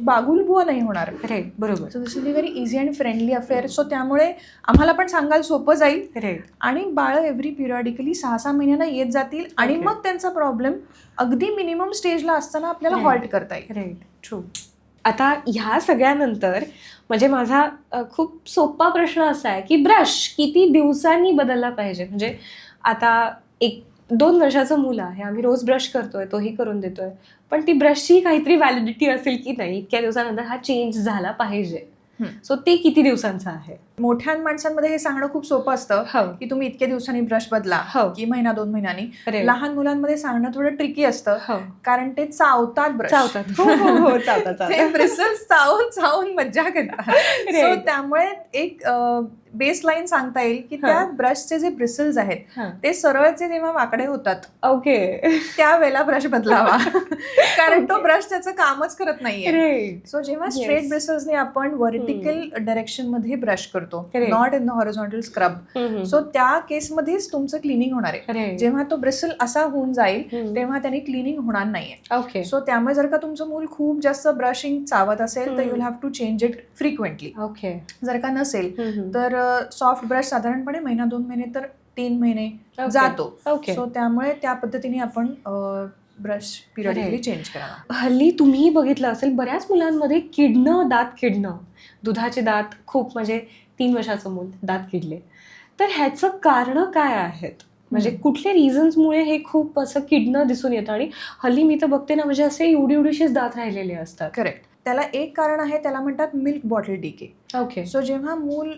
बागुलबुवा नाही होणार. बरोबर. So this will be very easy and friendly affair. So त्यामुळे आम्हाला पण सांगायला सोपं जाईल आणि बाळं एव्हरी पिरियडिकली 6-6 महिन्यांना येत जातील आणि मग त्यांचा प्रॉब्लेम अगदी मिनिमम स्टेजला असताना आपल्याला हॉल्ट करता येईल. ट्रू. आता ह्या सगळ्यानंतर म्हणजे माझा खूप सोपा प्रश्न असा आहे की ब्रश किती दिवसांनी बदलला पाहिजे. म्हणजे आता 1-2 वर्षाचं मुलं आहे, आम्ही रोज ब्रश करतोय, तोही करून देतोय, पण ती ब्रशची काहीतरी व्हॅलिडिटी असेल की नाही, इतक्या दिवसानंतर हा चेंज झाला पाहिजे. सो ते किती दिवसांचं आहे? मोठ्या माणसांमध्ये हे सांगणं खूप सोपं असतं की तुम्ही इतक्या दिवसांनी ब्रश बदला, की 1-2 महिन्यांनी. लहान मुलांमध्ये सांगणं थोडं ट्रिकी असतं कारण ते चावतात ब्रश, ते ब्रिसल्स चावून चावून मज्जा करतात. सो त्यामुळे एक बेसलाईन सांगता येईल की त्या ब्रशचे जे ब्रिसल्स आहेत ते सरळचे जेव्हा वाकडे होतात, त्यावेळेला ब्रश बदलावा कारण तो ब्रश त्याचं कामच करत नाहीये. सो जेव्हा स्ट्रेट ब्रिसल्सने आपण व्हर्टिकल डायरेक्शन मध्ये ब्रश करतो, not in the horizontal scrub, so त्या केसमध्येच तुमचं क्लिनिंग होणार आहे. जेव्हा तो ब्रिसल असा होऊन जाईल तेव्हा त्याने क्लिनिंग होणार नाहीये. सो त्यामुळे जर का तुमचं मूल खूप जास्त ब्रशिंग चावत असेल तर you will have to change it frequently. जर का नसेल तर सॉफ्ट ब्रश साधारणपणे 1-2 महिने तर 3 महिने जातो. सो त्यामुळे त्या पद्धतीने आपण ब्रश पिरियडिकली चेंज करावा. हल्ली तुम्ही बघितलं असेल बऱ्याच मुलांमध्ये दात किडणं, दुधाचे दात खूप, म्हणजे 3 वर्षाचं मूल दात किडले, तर ह्याचं कारण काय आहेत? म्हणजे कुठल्या रिझन्समुळे हे खूप असं किडणं दिसून येतं? आणि हल्ली मी तर बघते ना, म्हणजे असे एवढेच दात राहिलेले असतात. करेक्ट. त्याला एक कारण आहे, त्याला म्हणतात मिल्क बॉटल डिके. सो जेव्हा मूल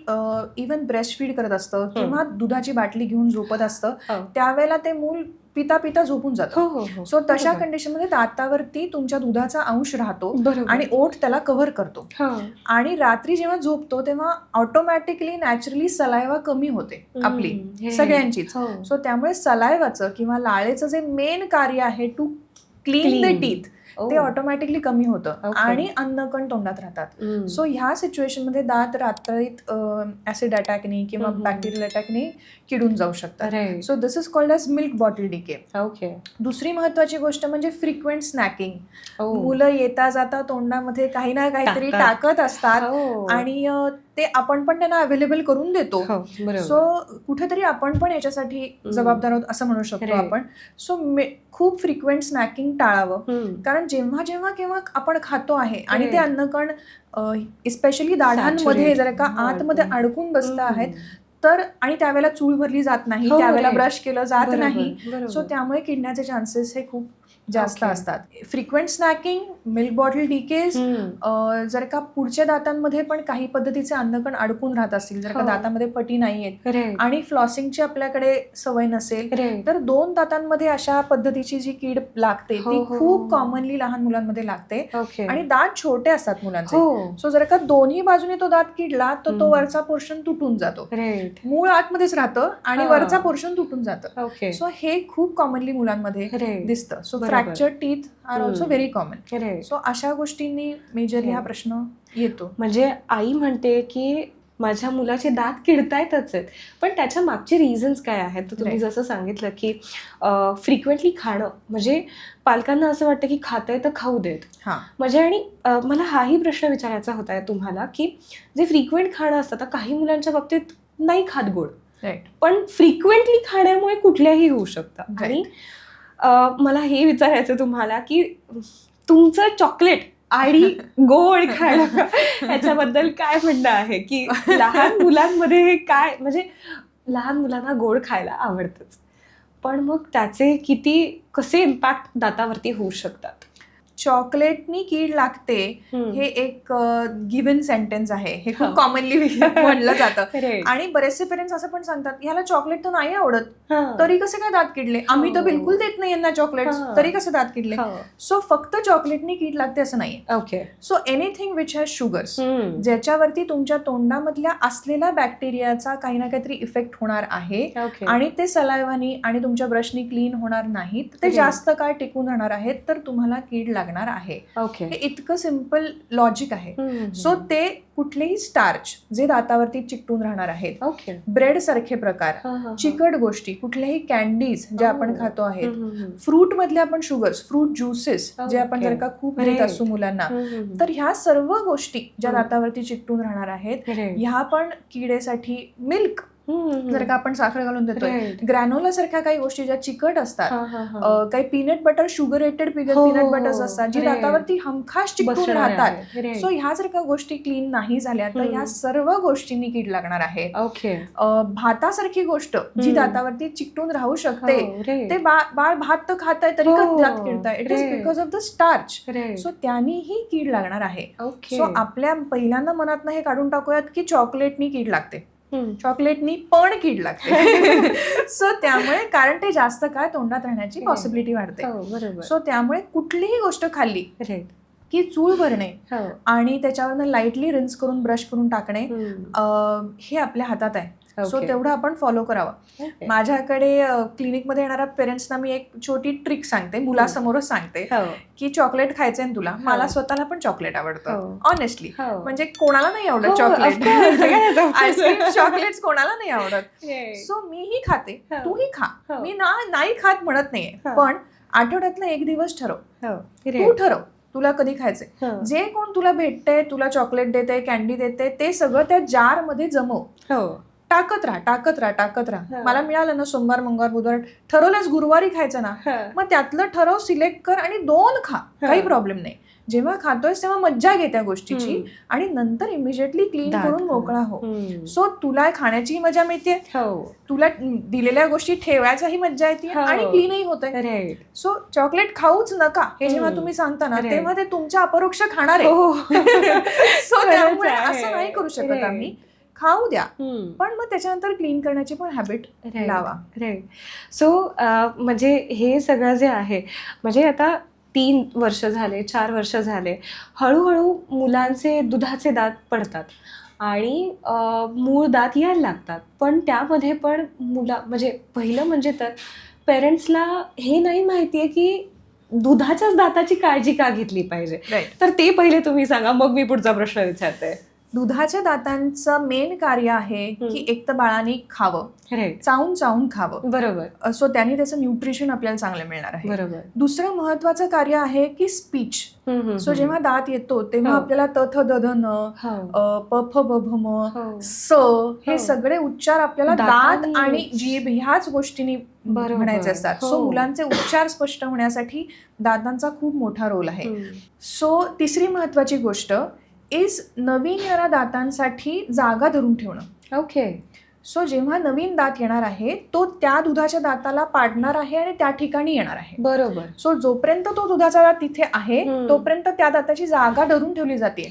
इव्हन ब्रेस्ट फीड करत असतं किंवा दुधाची बाटली घेऊन झोपत असतं त्यावेळेला ते मूल पिता पिता झोपून जातं. सो तशा कंडिशनमध्ये दातावरती तुमच्या दुधाचा अंश राहतो आणि ओठ त्याला कव्हर करतो आणि रात्री जेव्हा झोपतो तेव्हा ऑटोमॅटिकली नॅचरली सलायवा कमी होते आपली सगळ्यांचीच. सो त्यामुळे सलायवाचं किंवा लाळेचं जे मेन कार्य आहे टू क्लीन द टीथ ते ऑटोमॅटिकली कमी होतं आणि अन्नकण तोंडात राहतात. सो ह्या सिच्युएशन मध्ये दात रात्रीत ऍसिड अटॅकने किंवा बॅक्टेरियल अटॅकने किडून जाऊ शकतात. So this is called as milk bottle decay. दुसरी महत्वाची गोष्ट म्हणजे फ्रिक्वेंट स्नॅकिंग. मुलं येता जाता तोंडामध्ये काही ना काहीतरी टाकत असतात आणि ते आपण पण त्यांना अवेलेबल करून देतो. सो कुठेतरी आपण पण याच्यासाठी जबाबदार आहोत असं म्हणू शकतो आपण. सो खूप फ्रिक्वेंट स्नॅकिंग टाळावं कारण जेव्हा जेव्हा केव्हा आपण खातो आहे आणि ते अन्नकण स्पेशली दाढांमध्ये जर का आतमध्ये अडकून बसत आहेत तर, आणि त्यावेळेला चूळ भरली जात नाही, त्यावेळेला ब्रश केलं जात नाही, सो त्यामुळे किडण्याचे चान्सेस हे खूप जास्त असतात. Frequent snacking, milk bottle decays, जर का पुढच्या दातांमध्ये पण काही पद्धतीचे अन्नकण अडकून राहत असतील, जर का दातामध्ये पटी नाहीयेत आणि फ्लॉसिंगची आपल्याकडे सवय नसेल तर 2 दातांमध्ये अशा पद्धतीची जी कीड लागते ती खूप कॉमनली लहान मुलांमध्ये लागते आणि दात छोटे असतात मुलांचे. सो जर का दोन्ही बाजूने तो दात किडला तर तो वरचा पोर्शन तुटून जातो, मूळ आतमध्येच राहतं आणि वरचा पोर्शन तुटून जातं. सो हे खूप कॉमनली मुलांमध्ये दिसतं. So fracture teeth are also very common. So अशा गोष्टींनी मेजरली हा प्रश्न येतो. म्हणजे आई म्हणते की माझ्या मुलाचे दात किडतायतच आहेत, पण त्याच्या मागचे रिझन्स काय आहेत? तर तुम्ही जसं सांगितलं की फ्रिक्वेंटली खाणं, म्हणजे पालकांना असं वाटतं की खातंय तर खाऊ देत. म्हणजे आणि मला हाही प्रश्न विचारायचा होता तुम्हाला की जे फ्रिक्वेंट खाणं असतं, तर काही मुलांच्या बाबतीत नाही खात गोड, पण फ्रिक्वेंटली खाण्यामुळे कुठल्याही होऊ शकतं. आणि मला हे विचारायचं तुम्हाला की तुमचं चॉकलेट आणि गोड खायला याच्याबद्दल काय म्हणणं आहे की लहान मुलांमध्ये हे काय, म्हणजे लहान मुलांना गोड खायला आवडतंच, पण मग त्याचे कसे इम्पॅक्ट दातावरती होऊ शकतात? चॉकलेटनी कीड लागते हे एक गिव्हन सेंटेन्स आहे, हे खूप कॉमनली म्हणलं जातं. आणि बरेचसे पेरेंट्स असं पण सांगतात, ह्याला चॉकलेट तर नाही आवडत तरी कसे काय दात किडले, आम्ही तर बिलकुल देत नाही यांना चॉकलेट तरी कसे दात किडले. सो फक्त चॉकलेटनी कीड लागते असं नाही. Okay. So anything which has sugars, ज्याच्यावरती तुमच्या तोंडामधल्या असलेल्या बॅक्टेरियाचा काही ना काहीतरी इफेक्ट होणार आहे आणि ते सलायवानी आणि तुमच्या ब्रशनी क्लीन होणार नाहीत, ते जास्त काळ टिकून राहणार आहेत, तर तुम्हाला कीड लागणार आहे. हे इतकं सिम्पल लॉजिक आहे. सो ते कुठलेही स्टार्च जे दातावरती चिकटून राहणार आहेत, ब्रेड सारखे प्रकार, चिकट गोष्टी, कुठल्याही कॅन्डीज ज्या आपण खातो आहेत, फ्रूट मधले आपण शुगर्स, फ्रूट ज्युसेस जे आपण जर का खूप देत असू मुलांना, तर ह्या सर्व गोष्टी ज्या दातावरती चिकटून राहणार आहेत ह्या पण किडेसाठी, मिल्क जर का आपण साखर घालून देतोय, ग्रॅनोला सारख्या काही गोष्टी ज्या चिकट असतात, काही पीनट बटर, शुगरेटेड पीनट बटर्स असतात जी दातावरती हमखास चिकटून राहतात. सो ह्या जर का गोष्टी क्लीन नाही झाल्या तर ह्या सर्व गोष्टींनी कीड लागणार आहे. भातासारखी गोष्ट जी दातावरती चिकटून राहू शकते, ते बाळ भात तर खात आहे तरी दात किडताय, it is because of the starch. So त्यांनीही कीड लागणार आहे. सो आपल्या पहिल्यांदा मनात हे काढून टाकूयात की चॉकलेटनी कीड लागते, चॉकलेटनी पण कीड लागते. सो त्यामुळे कारण ते जास्त काळ तोंडात राहण्याची पॉसिबिलिटी वाढते. सो त्यामुळे कुठलीही गोष्ट खाल्ली की चूळ भरणे आणि त्याच्यावरनं लाईटली रिन्स करून ब्रश करून टाकणे हे आपल्या हातात आहे. सो तेवढं आपण फॉलो करावं. माझ्याकडे क्लिनिकमध्ये येणाऱ्या पेरेंट्सना मी एक छोटी ट्रिक सांगते, मुलासमोरच सांगते की चॉकलेट खायचंय तुला. मला स्वतःला पण चॉकलेट आवडतं ऑनेस्टली, म्हणजे कोणाला नाही आवडत चॉकलेट, आईस्क्रीम चॉकलेट्स कोणाला नाही आवडत. सो मीही खाते, तूही खा, मी नाही खात म्हणत नाहीये, पण आठवड्यातला एक दिवस ठरव, तू ठरव तुला कधी खायचंय. जे कोण तुला भेटतंय, तुला चॉकलेट देते, कॅन्डी देते, ते सगळं त्या जार मध्ये जमव, टाकत राहा. मला मिळालं ना सोमवार, मंगळवार, बुधवार, ठरवलंच गुरुवारी खायचं ना, मग त्यातलं ठरव, सिलेक्ट कर आणि 2 खा, काही प्रॉब्लेम नाही. जेव्हा खातोयस तेव्हा मज्जा घे त्या गोष्टीची आणि नंतर इमिजिएटली क्लीन करून मोकळा हो. सो तुला खाण्याची मजा मिळते, तुला दिलेल्या गोष्टी ठेवायचाही मज्जा येते आणि क्लीनही होतंय. सो चॉकलेट खाऊच नका हे जेव्हा तुम्ही सांगता ना, तेव्हा ते तुमच्या अपरोक्ष खाणार आहे. सो त्यामुळे असं नाही करू शकत आम्ही, खाऊ द्या, पण मग त्याच्यानंतर क्लीन करण्याची पण हॅबिट लावा. सो म्हणजे हे सगळं जे आहे, म्हणजे आता 3 वर्ष झाले, 4 वर्ष झाले, हळूहळू मुलांचे दुधाचे दात पडतात आणि मूळ दात यायला लागतात, पण त्यामध्ये पण म्हणजे पहिलं म्हणजे तर पेरेंट्सला हे नाही माहितीये की दुधाच्याच दाताची काळजी का घेतली पाहिजे. तर ते पहिले तुम्ही सांगा, मग मी पुढचा प्रश्न विचारते. दुधाच्या दातांचं मेन कार्य आहे की एक तर बाळाने खावं, चावून खावं, बरोबर. सो त्यांनी त्याचं न्यूट्रिशन आपल्याला चांगलं मिळणार आहे. बरोबर. दुसरं महत्वाचं कार्य आहे की स्पीच. सो जेव्हा दात येतो तेव्हा आपल्याला तथ दधन, पफ बभम, स हे सगळे उच्चार आपल्याला दात आणि जीभ ह्याच गोष्टींनी म्हणायचे असतात. सो मुलांचे उच्चार स्पष्ट होण्यासाठी दातांचा खूप मोठा रोल आहे. सो तिसरी महत्वाची गोष्ट इज नवीन येणाऱ्या दातांसाठी जागा धरून ठेवणं. सो जेव्हा नवीन दात येणार आहे तो त्या दुधाच्या दाताला पाडणार आहे आणि त्या ठिकाणी येणार आहे. बरोबर. सो जोपर्यंत तो दुधाचा दात तिथे आहे तोपर्यंत त्या दाताची जागा धरून ठेवली जाते.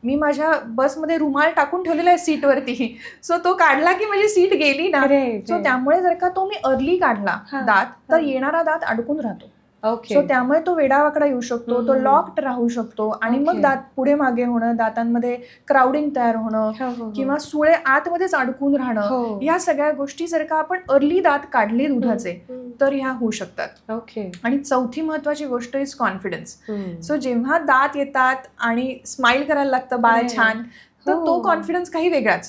मी माझ्या बसमध्ये रुमाल टाकून ठेवलेला आहे सीटवरती, सो तो काढला की माझी सीट गेली ना. सो त्यामुळे जर का तो मी अर्ली काढला दात तर येणारा दात अडकून राहतो. सो त्यामुळे तो वेडावाकडा येऊ शकतो, तो लॉक्ड राहू शकतो आणि मग दात पुढे मागे होणं, दातांमध्ये क्राउडिंग तयार होणं किंवा सुळे आतमध्येच अडकून राहणं, या सगळ्या गोष्टी जर का आपण अर्ली दात काढले दुधाचे तर ह्या होऊ शकतात. आणि चौथी महत्वाची गोष्ट इज कॉन्फिडन्स. सो जेव्हा दात येतात आणि स्माइल करायला लागतं बाळ छान, तर तो कॉन्फिडन्स काही वेगळाच.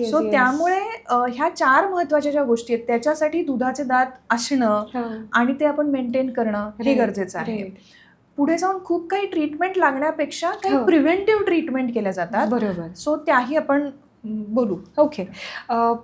सो त्यामुळे ह्या 4 महत्वाच्या ज्या गोष्टी आहेत त्याच्यासाठी दुधाचे दात असणं आणि ते आपण मेंटेन करणं हे गरजेचं आहे. पुढे जाऊन खूप काही ट्रीटमेंट लागण्यापेक्षा काही प्रिव्हेंटिव्ह ट्रीटमेंट केल्या जातात. बरोबर. सो त्याही आपण बोलू.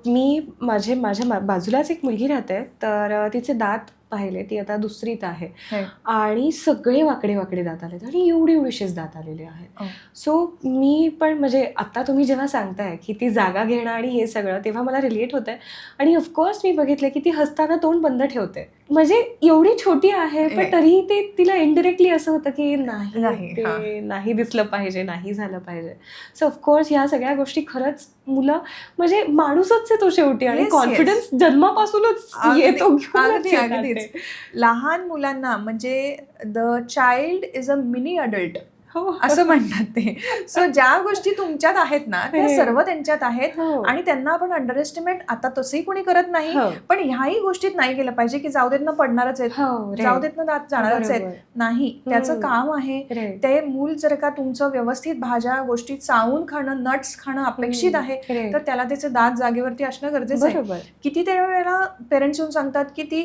मी माझ्या बाजूलाच एक मुलगी राहते, तर तिचे दात पाहिले ती आता 2रीत आहे Right. आणि सगळे वाकडे वाकडे दात आलेत आणि एवढेशेच दात आलेले आहेत. Oh. सो मी पण म्हणजे आता तुम्ही जेव्हा सांगताय की ती जागा घेणं आणि हे सगळं, तेव्हा मला रिलेट होत आहे. आणि ऑफकोर्स मी बघितलं की ती हसताना तोंड बंद ठेवते. म्हणजे एवढी छोटी आहे पण Right. तरीही ते तिला इनडिरेक्टली असं होतं की नाही, नाही ते नाही दिसलं पाहिजे, नाही झालं पाहिजे. सो ऑफकोर्स ह्या सगळ्या गोष्टी खरंच मुलं म्हणजे माणूसच आहे तो शेवटी आणि Yes, yes. कॉन्फिडन्स जन्मापासूनच येतो घेऊनच अगदी येतात अगदीच. ते. लहान मुलांना म्हणजे the child is a mini adult हो. असं म्हणतात ते. सो ज्या गोष्टी तुमच्यात आहेत ना त्या हे. सर्व त्यांच्यात आहेत हो. आणि त्यांना आपण अंडर एस्टिमेट आता तसंही कोणी करत नाही. हो. पण ह्याही गोष्टीत नाही गेलं पाहिजे की जाऊ देत ना पडणारच आहेत, हो, right. जाऊ देत ना दात जाणारच आहेत. बरोबर. नाही, त्याचं हम्म. काम आहे. Right. ते मूल जर का तुमचं व्यवस्थित भाज्या गोष्टी चावून खाणं, नट्स खाणं अपेक्षित आहे Right. तर त्याला त्याचे दात जागेवरती असणं गरजेचं आहे. बरोबर. किती वेळेला पेरेंट्स येऊन सांगतात की ती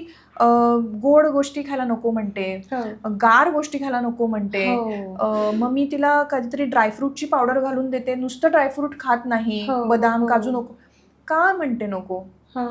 गोड गोष्टी खायला नको म्हणते, हो. गार गोष्टी खायला नको म्हणते, हो. मग मी तिला कधीतरी ड्रायफ्रूटची पावडर घालून देते, नुसतं ड्रायफ्रूट खात नाही, हो, बदाम हो. काजू नको. का म्हणते नको हा.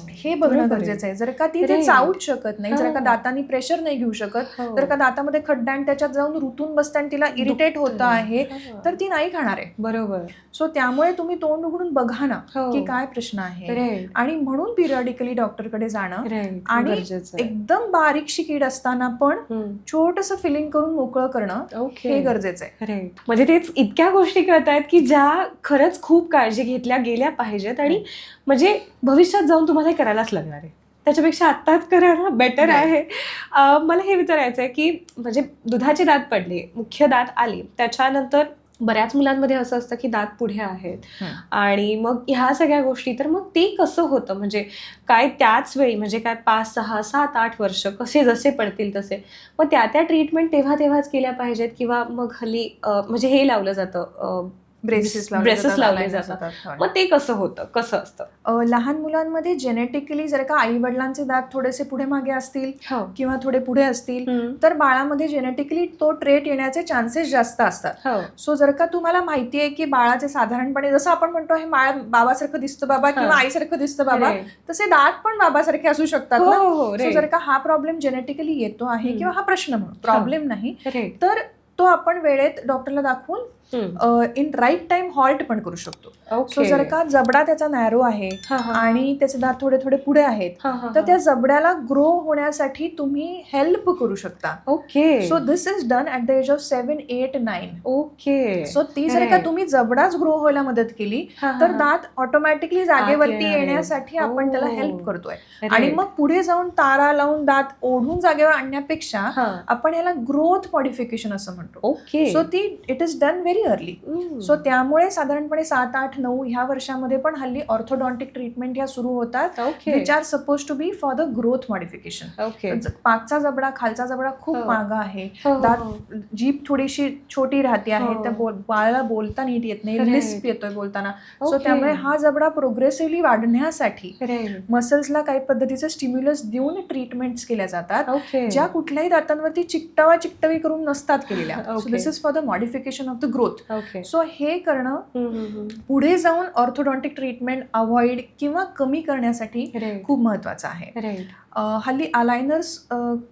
हे बघणं बरोबर आहे. गरजेचं आहे. जर का ती ते Right. चावूच शकत नाही, जर का हो. दातांनी प्रेशर नाही घेऊ शकत, हो. जर का दातामध्ये खड्डा आणि त्याच्यात जाऊन रुतून बसते आणि तिला इरिटेट होत दुखतं. आहे हा. तर ती नाही खाणार आहे. बरोबर. सो त्यामुळे तुम्ही तोंड उघडून बघा ना हो. की काय प्रश्न आहे Right. आणि म्हणून पिरियडिकली डॉक्टरकडे जाणं Right. आणि गरजेचं आहे. एकदम बारीकशी कीड असताना पण हम्म. छोटंसं फिलिंग करून मोकळं करणं Okay. हे गरजेचं आहे. राईट. म्हणजे तेच इतक्या गोष्टी कळतायत की ज्या खरंच खूप काळजी घेतल्या गेल्या पाहिजेत आणि म्हणजे भविष्यात जाऊन तुम्हाला हे करायलाच लागणार आहे. त्याच्यापेक्षा आत्ताच करणं बेटर Right. आहे. मला हे विचारायचं आहे की म्हणजे दुधाचे दात पडले, मुख्य दात आले, त्याच्यानंतर बऱ्याच मुलांमध्ये असं असतं की दात पुढे आहेत आणि मग ह्या सगळ्या गोष्टी, तर मग ते कसं होतं म्हणजे काय त्याच वेळी म्हणजे काय 5, 6, 7, 8 वर्ष कसे जसे पडतील तसे मग त्या ट्रीटमेंट तेव्हाच केल्या पाहिजेत किंवा मग हल्ली म्हणजे हे लावलं जातं ब्रेसेस लावले जातात. मग ते कसं होतं, कसं असतं? लहान मुलांमध्ये जेनेटिकली जर का आई वडिलांचे दात थोडेसे पुढे मागे असतील हो. किंवा थोडे पुढे असतील तर बाळामध्ये जेनेटिकली तो ट्रेट येण्याचे चान्सेस जास्त असतात. हो. सो जर का तुम्हाला माहिती आहे की बाळाचे साधारणपणे जसं आपण म्हणतो हे बाळ बाबासारखं दिसतं बाबा किंवा आईसारखं दिसतं बाबा, Right. तसे दात पण बाबासारखे असू शकतात हो, ना. हो, So right. जर का हा प्रॉब्लेम जेनेटिकली येतो आहे किंवा हा प्रश्न म्हणून प्रॉब्लेम नाही Right. तर तो आपण वेळेत डॉक्टरला दाखवून इन राईट टाइम हॉल्ट पण करू शकतो. So Okay. जर का जबडा त्याचा नॅरो आहे हा, हा. आणि त्याचे दात थोडे थोडे पुढे आहेत हा, हा, तर हा. त्या जबड्याला ग्रो होण्यासाठी तुम्ही हेल्प करू शकता. Okay. So this is done at the age of 7, 8, 9. Okay. So ती जर का Right. तुम्ही जबडाच ग्रो व्हायला मदत केली हा, हा, तर हा. दात ऑटोमॅटिकली जागेवरती येणार आहे. येण्यासाठी आपण त्याला Oh. हेल्प करतोय. Right. आणि मग पुढे जाऊन तारा लावून दात ओढून जागेवर आणण्यापेक्षा हा. आपण याला ग्रोथ मॉडिफिकेशन असं म्हणतो. ओके. सो ती it is done very early. हम्म. सो त्यामुळे साधारणपणे 7, 8, 9 ह्या वर्षामध्ये पण हल्ली ऑर्थोडॉन्टिक ट्रीटमेंट ह्या सुरू होतात okay. Which are suppose to be for the growth modification. Okay. पाठचा जबडा खालचा जबडा खूप हो. मागा आहे, हो, हो, दात हो. जीभ थोडीशी छोटी राहते आहे, हो. त्या बाळाला बोलता नीट येत नाही, Right. लिस्प येतोय बोलताना. So Okay. त्यामुळे हा जबडा प्रोग्रेसिव्हली वाढण्यासाठी Right. मसल्सला काही पद्धतीचे स्टिम्युलस देऊन ट्रीटमेंट्स केल्या जातात ओके. ज्या कुठल्याही दातांवरती चिकटवी करून नसतात केलेल्या. So Okay. This is for the modification of the growth. Okay. So हे करणं हम्म. पुढे जाऊन ऑर्थोडॉन्टिक ट्रीटमेंट अवॉइड किंवा कमी करण्यासाठी Right. खूप महत्वाचं आहे. Right. हल्ली अलायनर्स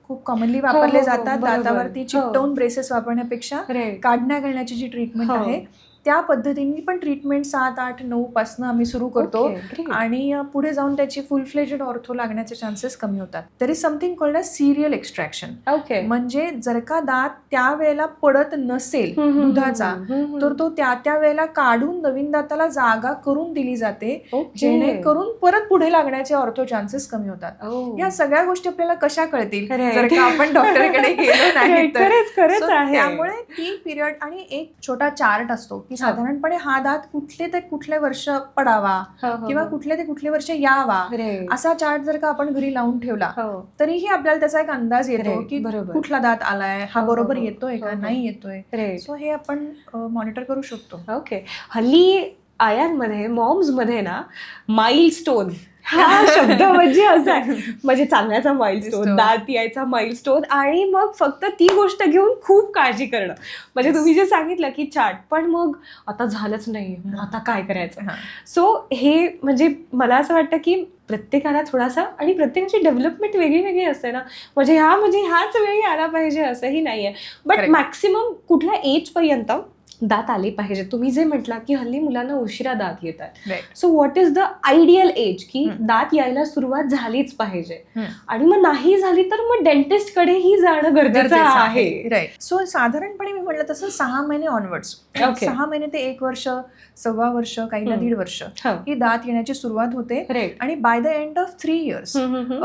खूप कॉमनली वापरले हो, जातात. बरोबर. दातावरती हो. चिकटवून ब्रेसेस वापरण्यापेक्षा Right. काढण्या घालण्याची जी ट्रीटमेंट हो. आहे त्या पद्धतीने पण ट्रीटमेंट 7, 8, 9 पासून आम्ही सुरू करतो. Okay, great. आणि पुढे जाऊन त्याची फुल फ्लेजेड ऑर्थो लागण्याचे चान्सेस कमी होतात. There is something called a serial extraction. Okay. म्हणजे जर का दात त्यावेळेला पडत नसेल दुधाचा तर तो त्या वेळेला काढून नवीन दाताला जागा करून दिली जाते ओके. जेणेकरून परत पुढे लागण्याचे ऑर्थो चान्सेस कमी होतात. Oh. या सगळ्या गोष्टी आपल्याला कशा कळतील Right. जर का आपण डॉक्टरकडे गेलो नाही Right. तर. खरंच So, आहे. त्यामुळे ती पिरियड आणि एक छोटा चार्ट असतो की साधारणपणे हा दात कुठले ते कुठले वर्ष पडावा किंवा कुठले ते कुठले वर्ष यावा Right. असा चार्ट जर का आपण घरी लावून ठेवला हो. तरीही आपल्याला त्याचा एक अंदाज येतो Right. की बरोबर. कुठला दात आलाय, हा हो, हो, बरोबर हो. येतोय का हो, हो. नाही येतोय. Right. सो हे आपण मॉनिटर करू शकतो. ओके. हल्ली आयांमध्ये मॉम्स मध्ये ना माइलस्टोन हा शब्द म्हणजे असा आहे, म्हणजे चांगल्याचा माइलस्टोन, Milestone. दात यायचा माइलस्टोन, आणि मग फक्त ती गोष्ट घेऊन खूप काळजी करणं. म्हणजे तुम्ही जे सांगितलं की चार्ट, पण मग आता झालंच नाही, मग आता काय करायचं. सो हे म्हणजे मला असं वाटतं की प्रत्येकाला थोडासा, आणि प्रत्येकाची डेव्हलपमेंट वेगळी वेगळी असते ना, म्हणजे ह्याच वेळी आला पाहिजे असंही नाहीये. But Correct. मॅक्सिमम कुठल्या एज पर्यंत दात आले पाहिजे? तुम्ही जे म्हटला की हल्ली मुलांना उशिरा दात येतात, Right. So what is the ideal age की हम्म. दात यायला सुरुवात झालीच पाहिजे, हम्म. आणि मग नाही झाली तर मग डेंटिस्ट कडेही जाणं गरजेचं आहे. राईट. सो साधारणपणे मी म्हटलं तसं 6 महिने ऑनवर्ड्स, Okay. 6 महिने ते 1 वर्ष, 1.25 वर्ष, काहींना 1.5 वर्ष हो. ही दात येण्याची सुरुवात होते. Right. आणि by the end of 3 years हम्म.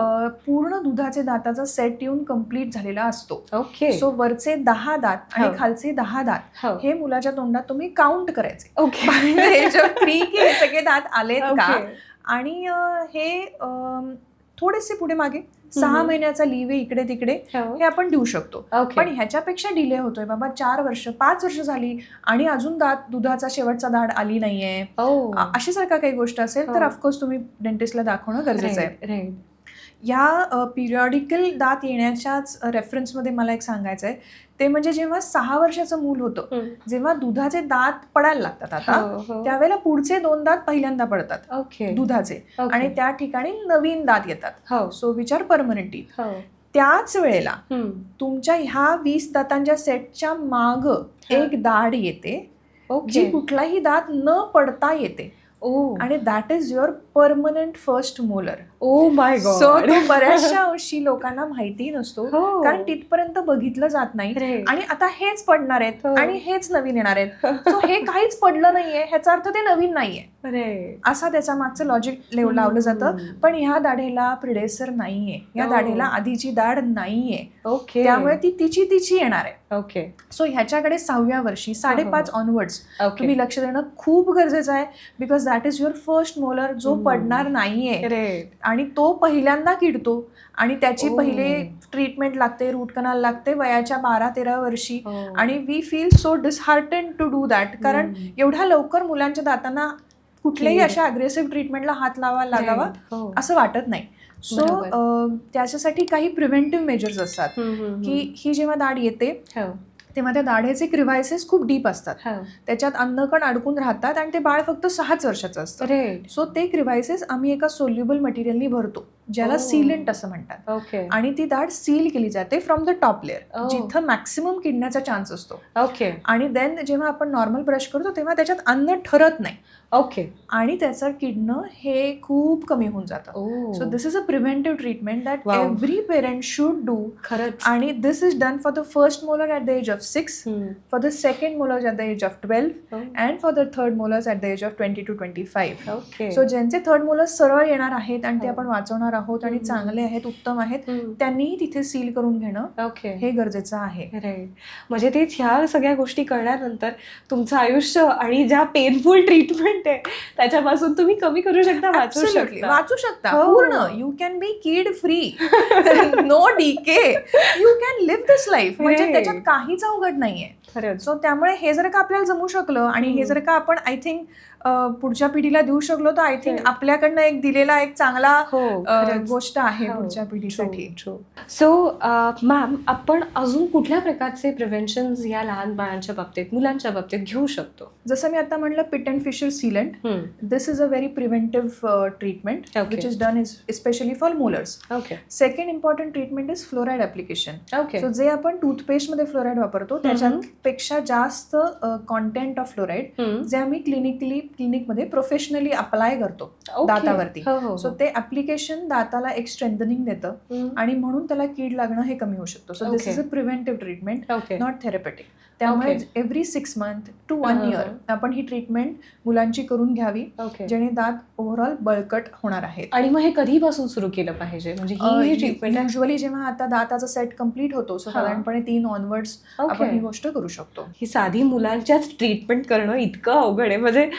पूर्ण दुधाचे दाताचा सेट येऊन कम्प्लीट झालेला असतो. ओके. सो वरचे 10 दात आणि हो. खालचे 10 दात हो. हे मुलाच्या तोंडात तुम्ही काउंट करायचे okay. By the age of 3 की हे सगळे दात आलेत का. ओके. आणि हे थोडेसे पुढे मागे 6 हम्म. महिन्याचा लिव्ह इकडे तिकडे हो. हे आपण देऊ शकतो. ओके. पण ह्याच्यापेक्षा डिले होतोय बाबा, 4 वर्ष 5 वर्ष झाली आणि अजून दुधाचा शेवटचा दाढ आली नाहीये, Oh. अशी जर का काही गोष्ट असेल तर हो. ऑफकोर्स तुम्ही डेंटिस्टला दाखवणं गरजेचं आहे. Right, right. या पिरियॉडिकल दात येण्याच्याच रेफरन्समध्ये मला एक सांगायचं आहे, ते म्हणजे जेव्हा 6 वर्षाचं मूल होतं, हम्म. जेव्हा दुधाचे दात पडायला लागतात आता, हो, हो. त्यावेळेला पुढचे 2 दात पहिल्यांदा पडतात ओके. दुधाचे, ओके. आणि त्या ठिकाणी नवीन दात येतात. हो. So which are permanent teeth. हो. त्याच वेळेला हम्म. तुमच्या ह्या 20 दातांच्या सेटच्या माग एक दाढ येते, ओके. जी कुठलाही दात न पडता येते, ओ. आणि that is your permanent first molar. Oh my God. So तो बऱ्याचशा अंशी लोकांना माहिती नसतो, हो. कारण तिथपर्यंत बघितलं जात नाही. Right. आणि आता हेच पडणार आहेत हो. आणि हेच नवीन येणार आहेत, सो हे काहीच पडलं नाहीये ह्याचा अर्थ ते नवीन नाहीये, अरे. असा त्याच्या मागचं लॉजिक लावलं जातं. पण ह्या दाढेला प्रिडेसर नाहीये, या हो. दाढेला आधीची दाढ नाहीये, ओके. त्यामुळे ती तिची येणार आहे. ओके. सो ह्याच्याकडे 6व्या वर्षी 5.5 ऑनवर्ड्स ओके. तुम्ही लक्ष देणं खूप गरजेचं आहे, because that is your first molar जो पडणार नाहीये, Right. आणि तो पहिल्यांदा किडतो, आणि त्याची Oh. पहिले ट्रीटमेंट लागते, रूट कनाल लागते वयाच्या 12-13 वर्षी. Oh. आणि we feel so disheartened to do that, कारण एवढ्या लवकर मुलांच्या दातांना कुठल्याही अशा अग्रेसिव्ह ट्रीटमेंटला हात लागावा Right. हो. असं वाटत नाही. सो बरोबर. त्याच्यासाठी काही प्रिव्हेंटिव्ह मेजर्स असतात, की ही जेव्हा दाढ येते हो. तेव्हा त्या दाढेचे क्रिव्हायसेस खूप डीप असतात, हो. त्याच्यात अन्नकण अडकून राहतात, आणि ते बाळ फक्त 6 वर्षाचं असतं. Right. सो ते क्रिव्हायसेस आम्ही एका सोल्युबल मटेरियलनी भरतो, ज्याला Oh. सीलेंट असं म्हणतात, ओके. आणि ती दाढ सील केली जाते from the top layer, Oh. जिथं मॅक्सिमम किडण्याचा चान्स असतो. ओके. आणि देन जेव्हा आपण नॉर्मल ब्रश करतो तेव्हा त्याच्यात अन्न ठरत नाही, ओके. आणि त्याचं किडणं हे खूप कमी होऊन जातं. Oh. So this is a preventive treatment that Wow. Every parent should do. खरंच. आणि this is done for the first molar at the age of 6, for the second molars at the age of 12, Oh. and for the third molars at the age of 20 to 25. Okay. So ज्यांचे third molars सरळ येणार आहेत आणि ते हो. आपण वाचवणार आहोत आणि चांगले आहेत, उत्तम आहेत, हम्म. त्यांनीही तिथे सील करून घेणं ओके. हे गरजेचं आहे. राईट. म्हणजे तेच, ह्या सगळ्या गोष्टी करण्यानंतर तुमचं आयुष्य आणि ज्या पेनफुल ट्रीटमेंट आहे त्याच्यापासून तुम्ही कमी करू शकता, वाचू Absolutely. शकता. वाचू शकता हो. पूर्ण. You can be kid free, no decay, you can live this life. म्हणजे Right. त्याच्यात काहीच अवघड नाहीये. खरंच. सो त्यामुळे हे जर का आपल्याला जमू शकलं, आणि हे जर का आपण आय थिंक पुढच्या पिढीला देऊ शकलो, तर आय थिंक Right. आपल्याकडनं एक दिलेला एक चांगला हो, खरंच. गोष्ट आहे हो, पुढच्या पिढीसाठी. सो मॅम, आपण अजून कुठल्या प्रकारचे प्रिव्हेन्शन या लहान बाळांच्या बाबतीत, मुलांच्या बाबतीत घेऊ शकतो? जसं मी आता म्हटलं, pit and fissure sealant, this is a very preventive treatment Okay. Which is done specially for molars. Okay. Second important treatment is fluoride application. Okay. So जे आपण टूथपेस्टमध्ये फ्लोराईड वापरतो त्याच्यापेक्षा जास्त कॉन्टेंट ऑफ फ्लोराईड जे आम्ही क्लिनिकमध्ये प्रोफेशनली अप्लाय करतो दातावरती. So ते ऍप्लिकेशन दाताला एक स्ट्रेंथनिंग देतं, आणि म्हणून त्याला कीड लागणं हे कमी होऊ शकतो. So this is a preventive treatment, okay. Not therapeutic. त्यामुळे एव्हरी 6 मंथ टू 1 इयर आपण ही ट्रीटमेंट मुलांची करून घ्यावी, ओके. जेणे दात ओव्हरऑल बळकट होणार आहेत. आणि मग हे कधीपासून सुरू केलं पाहिजे, म्हणजे ही ट्रीटमेंट? युजली जेव्हा आता दाताचा सेट कम्प्लीट होतो, सो साधारणपणे 3 ऑनवर्ड्स आपण ही गोष्ट करू शकतो. ही साधी मुलांच्याच ट्रीटमेंट करणं इतकं अवघड आहे, म्हणजे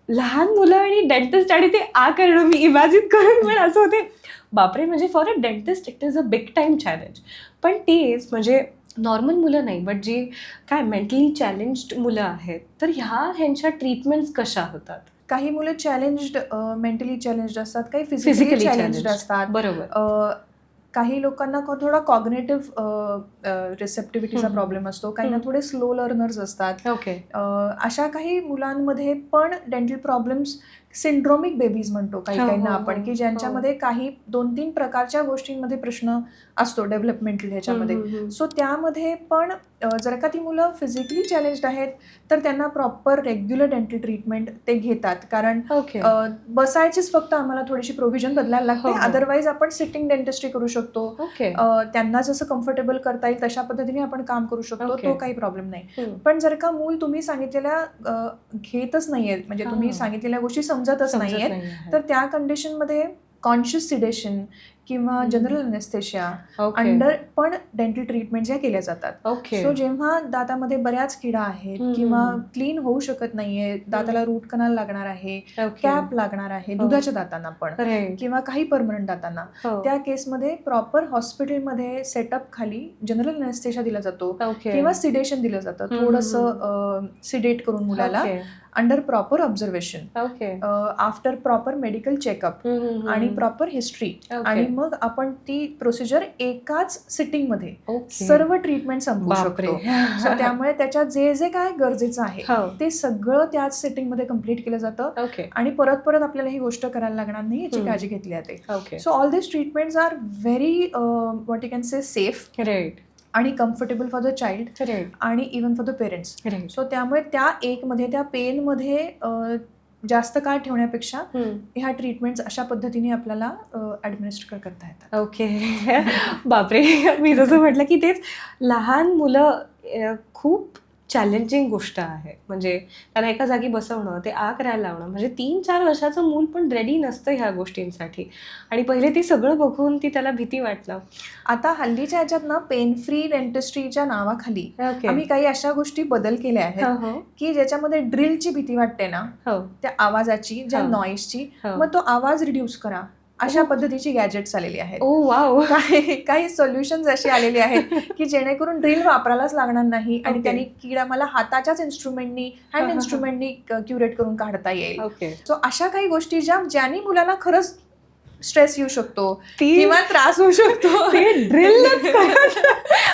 लहान मुलं आणि डेंटिस्ट आणि ते करणं मी इमॅजिन करून पण असं होते, बापरे, म्हणजे for a dentist it is a big time challenge. पण तेच म्हणजे नॉर्मल मुलं नाही, बट जी काय मेंटली चॅलेंज्ड मुलं आहेत, तर ह्यांच्या ट्रीटमेंट्स कशा होतात? काही मुलं चॅलेंज्ड, मेंटली चॅलेंज्ड असतात, काही फिजिकली चॅलेंज्ड असतात. बरोबर. काही लोकांना थोडा कॉग्नेटिव्ह रिसेप्टिव्हिटीचा प्रॉब्लेम असतो, काहींना थोडे स्लो लर्नर्स असतात. ओके. अशा काही मुलांमध्ये पण डेंटल प्रॉब्लेम्स, सिंड्रोमिक बेबीज म्हणतो काही काहींना आपण, की ज्यांच्यामध्ये काही 2-3 प्रकारच्या गोष्टींमध्ये प्रश्न असतो डेव्हलपमेंटल ह्याच्यामध्ये. सो त्यामध्ये पण जर का ती मुलं फिजिकली चॅलेंज्ड आहेत तर त्यांना प्रॉपर रेग्युलर डेंटल ट्रीटमेंट ते घेतात, कारण बसायचीच फक्त आम्हाला थोडीशी प्रोव्हिजन बदलायला लागते. अदरवाईज आपण सिटिंग डेंटिस्ट्री करू शकतो. त्यांना जसं कम्फर्टेबल करता येईल तशा पद्धतीने आपण काम करू शकतो, तो काही प्रॉब्लेम नाही. पण जर का मूल तुम्ही सांगितलेल्या घेतच नाहीये, म्हणजे तुम्ही सांगितलेल्या गोष्टी समजतच नाहीयेत, तर त्या कंडिशनमध्ये कॉन्शियस सिडेशन किंवा जनरल अनेस्थेशिया अंडर पण डेंटल ट्रीटमेंट ज्या केल्या जातात. सो जेव्हा दातामध्ये बऱ्याच किडा आहेत किंवा क्लीन होऊ शकत नाहीये, दाताला रूट कनाल लागणार आहे, कॅप लागणार आहे दुधाच्या दातांना पण किंवा काही परमनंट दातांना, त्या केसमध्ये प्रॉपर हॉस्पिटलमध्ये सेटअप खाली जनरल अनेस्थेशिया दिला जातो किंवा सिडेशन दिलं जातं, थोडंसं सिडेट करून मुलाला under proper observation, after proper medical checkup आणि प्रॉपर हिस्ट्री. आणि मग आपण ती प्रोसिजर एकाच सिटिंग मध्ये सर्व ट्रीटमेंट संपवू शकतो. सो त्यामुळे त्याच्यात जे जे काय गरजेचं आहे ते सगळं त्याच सिटिंग मध्ये कम्प्लीट केलं जातं आणि परत परत आपल्याला ही गोष्ट करायला लागणार नाही याची काळजी घेतली जाते. So all this treatments are very what you can say safe आणि कम्फर्टेबल फॉर द चाइल्ड आणि even for the parents. So त्यामुळे त्या त्या पेनमध्ये जास्त काळ ठेवण्यापेक्षा ह्या ट्रीटमेंट्स अशा पद्धतीने आपल्याला ऍडमिनिस्टर करता येतात. ओके. बापरे. मी जसं म्हटलं की तेच लहान मुलं खूप चॅलेंजिंग गोष्ट आहे. म्हणजे त्याला एका जागी बसवणं, ते करायला लावणं, म्हणजे 3-4 वर्षाचं मूल पण रेडी नसतं ह्या गोष्टींसाठी. आणि पहिले ते सगळं बघून त्याला भीती वाटलं. आता हल्लीच्या ह्याच्यात ना पेन फ्री डेंटिस्ट्रीच्या नावाखाली आम्ही काही अशा गोष्टी बदल केल्या आहेत की ज्याच्यामध्ये ड्रिलची भीती वाटते ना, त्या आवाजाची, ज्या नॉईजची, मग तो आवाज रिड्यूस करा, अशा पद्धतीची गॅजेट्स आलेली आहेत. वाव. काही सोल्युशन्स असे आलेले आहेत की जेणेकरून ड्रिल वापरायलाच लागणार नाही आणि त्यांनी किडा मला हाताच्याच इन्स्ट्रुमेंटनी, हँड इन्स्ट्रुमेंटनी क्युरेट करून काढता येईल. सो अशा काही गोष्टी ज्यानी मुलांना खरंच स्ट्रेस येऊ शकतो किंवा त्रास होऊ शकतो,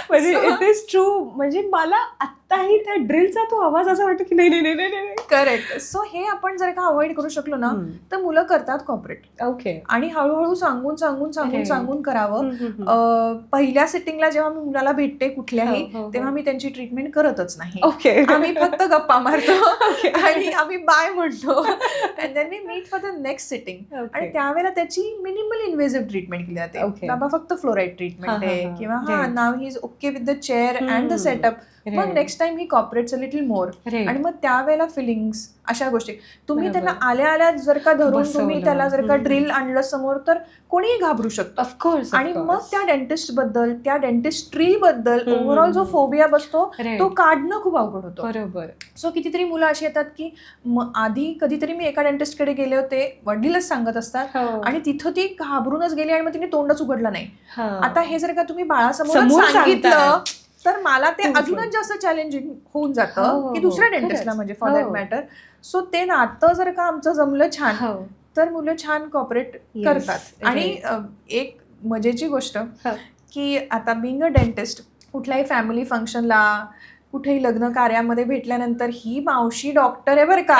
म्हणजे इट इज ट्रू. म्हणजे मला आत्ताही त्या ड्रिलचा तो आवाज असा वाटतो की नाही. करेक्ट. सो हे आपण जर का अवॉइड करू शकलो ना तर मुलं करतात कॉपरेट. आणि हळूहळू सांगून करावं. पहिल्या सिटिंगला जेव्हा मी मुलाला भेटते कुठल्याही, तेव्हा मी त्यांची ट्रीटमेंट करतच नाही. आम्ही फक्त गप्पा मारतो आणि आम्ही बाय म्हणतो and then we meet for the next sitting. आणि त्यावेळेला त्याची मिनिमल इन्व्हेसिव्ह ट्रीटमेंट केली जाते. बाबा फक्त फ्लोराईड ट्रीटमेंट आहे किंवा नाव he is okay with the chair and the setup. मग next time he cooperates a little more. आणि मग त्यावेळेला फिलिंग्स, अशा गोष्टी तुम्ही त्यांना आल्या जर का धरून तुम्ही त्याला जर का ड्रिल आणलं समोर तर कोणीही घाबरू शकतं. ऑफकोर्स. आणि मग त्या डेंटिस्ट बद्दल, त्या डेंटिस्ट्री बद्दल ओव्हरऑल जो फोबिया बसतो तो काढणं खूप अवघड होतं. बरोबर. सो कितीतरी मुलं अशी येतात की आधी कधीतरी मी एका डेंटिस्टकडे गेले होते, वडीलच सांगत असतात आणि तिथं ती घाबरूनच गेली आणि मग तिने तोंडच उघडलं नाही. आता हे जर का तुम्ही बाळासमोर सांगितलं तर मला ते अजूनच जास्त चॅलेंजिंग होऊन जातं की दुसऱ्या डेंटिस्टला, म्हणजे फॉर दॅट मॅटर. सो ते नातं जर का आमचं जमलं छान तर मुलं छान कॉपरेट करतात. आणि एक मजेची गोष्ट की आता बिंग अ डेंटिस्ट, कुठल्याही फॅमिली फंक्शनला, कुठेही लग्न कार्यामध्ये भेटल्यानंतर ही मावशी डॉक्टर आहे बरं का,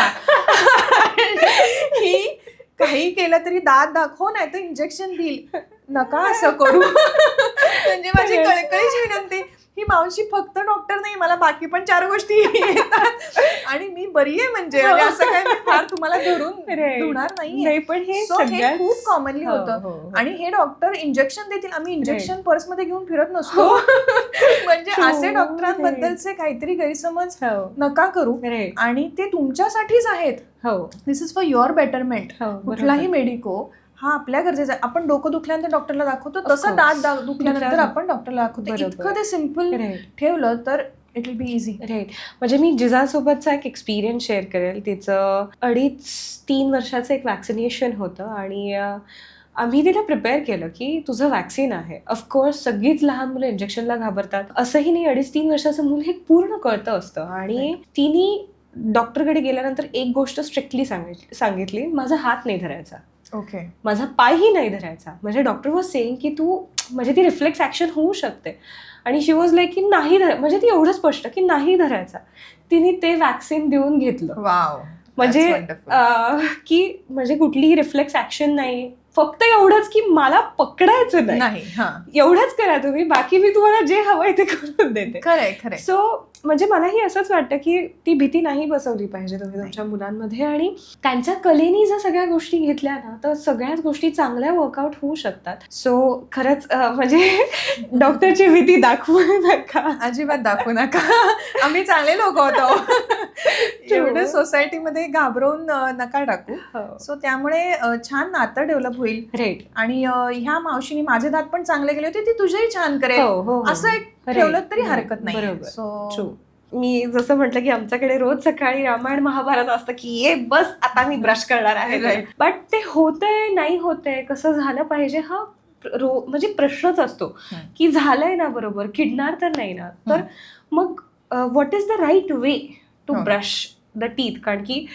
ही काही केलं तरी दात दाखव नाही तर इंजेक्शन देईल, नका असं करू. म्हणजे माझी कळकळीची विनंती, ही मावशी फक्त डॉक्टर नाही, मला बाकी पण 4 गोष्टी येतात आणि मी बरी आहे, म्हणजे असं काय मी फार तुम्हाला धुणार नाही. पण हे खूप कॉमनली होतं. आणि हे डॉक्टर इंजेक्शन देतील, आम्ही इंजेक्शन पर्समध्ये घेऊन फिरत नसतो. म्हणजे असे डॉक्टरांबद्दलचे काहीतरी गैरसमज नका करू. आणि ते तुमच्यासाठीच आहेत. दिस इज फॉर युअर बेटरमेंट. कुठलाही मेडिको हा आपल्या गरजेचं आहे. आपण डोकं दुखल्यानंतर डॉक्टरला दाखवतो, तसं दात दुखल्यानंतर आपण डॉक्टरला दाखवतो. इतकं ते सिम्पल ठेवलं तर it will be easy. Right. म्हणजे मी जिजासोबतचा एक एक्सपिरियन्स शेअर करेल. तिचं 2.5-3 वर्षाचं एक वॅक्सिनेशन होतं आणि आम्ही तिला प्रिपेअर केलं की तुझं वॅक्सिन आहे. ऑफकोर्स सगळीच लहान मुलं इंजेक्शनला घाबरतात, असंही नाही. 2.5-3 वर्षाचं मूल हे पूर्ण कळतं असतं. आणि तिने डॉक्टरकडे गेल्यानंतर एक गोष्ट स्ट्रिक्टली सांगितली, माझा हात नाही धरायचा, ओके. माझा पायही नाही धरायचा. म्हणजे डॉक्टर वॉज सेइंग की तू म्हणजे ती रिफ्लेक्स ॲक्शन होऊ शकते. आणि शी वॉज लाईक की नाही म्हणजे ती एवढं स्पष्ट की नाही धरायचा. तिने ते वॅक्सिन देऊन घेतलं. वाव. म्हणजे की म्हणजे कुठलीही रिफ्लेक्स ॲक्शन नाही, फक्त एवढंच की मला पकडायचं नाही, एवढंच करा तुम्ही, बाकी मी तुम्हाला जे हवंय ते करून देते. खरंय. सो म्हणजे मलाही असंच वाटतं की ती भीती नाही बसवली पाहिजे तुम्ही तुमच्या मुलांमध्ये. आणि त्यांच्या कलेनी जर सगळ्या गोष्टी घेतल्या ना तर सगळ्याच गोष्टी चांगल्या वर्कआउट होऊ शकतात. सो खरंच म्हणजे डॉक्टरची भीती दाखवू नका, अजिबात दाखवू नका. आम्ही चांगले लोक होतो, एवढं सोसायटीमध्ये घाबरवून नका टाकू. सो त्यामुळे छान नातं डेव्हलप होईल. राईट. आणि ह्या मावशीने माझे दात पण चांगले गेले होते, ती तुझेही छान करेल असं एक ठेवलं तरी हरकत नाही. बरोबर. मी जसं म्हटलं की आमच्याकडे रोज सकाळी रामायण महाभारत असतं की ये बस आता मी ब्रश करणार आहे. बट ते होतंय नाही होतंय, कसं झालं पाहिजे हा म्हणजे प्रश्नच असतो की झालंय ना बरोबर, किडणार तर नाही ना. तर मग what is the right way to brush the teeth? कारण की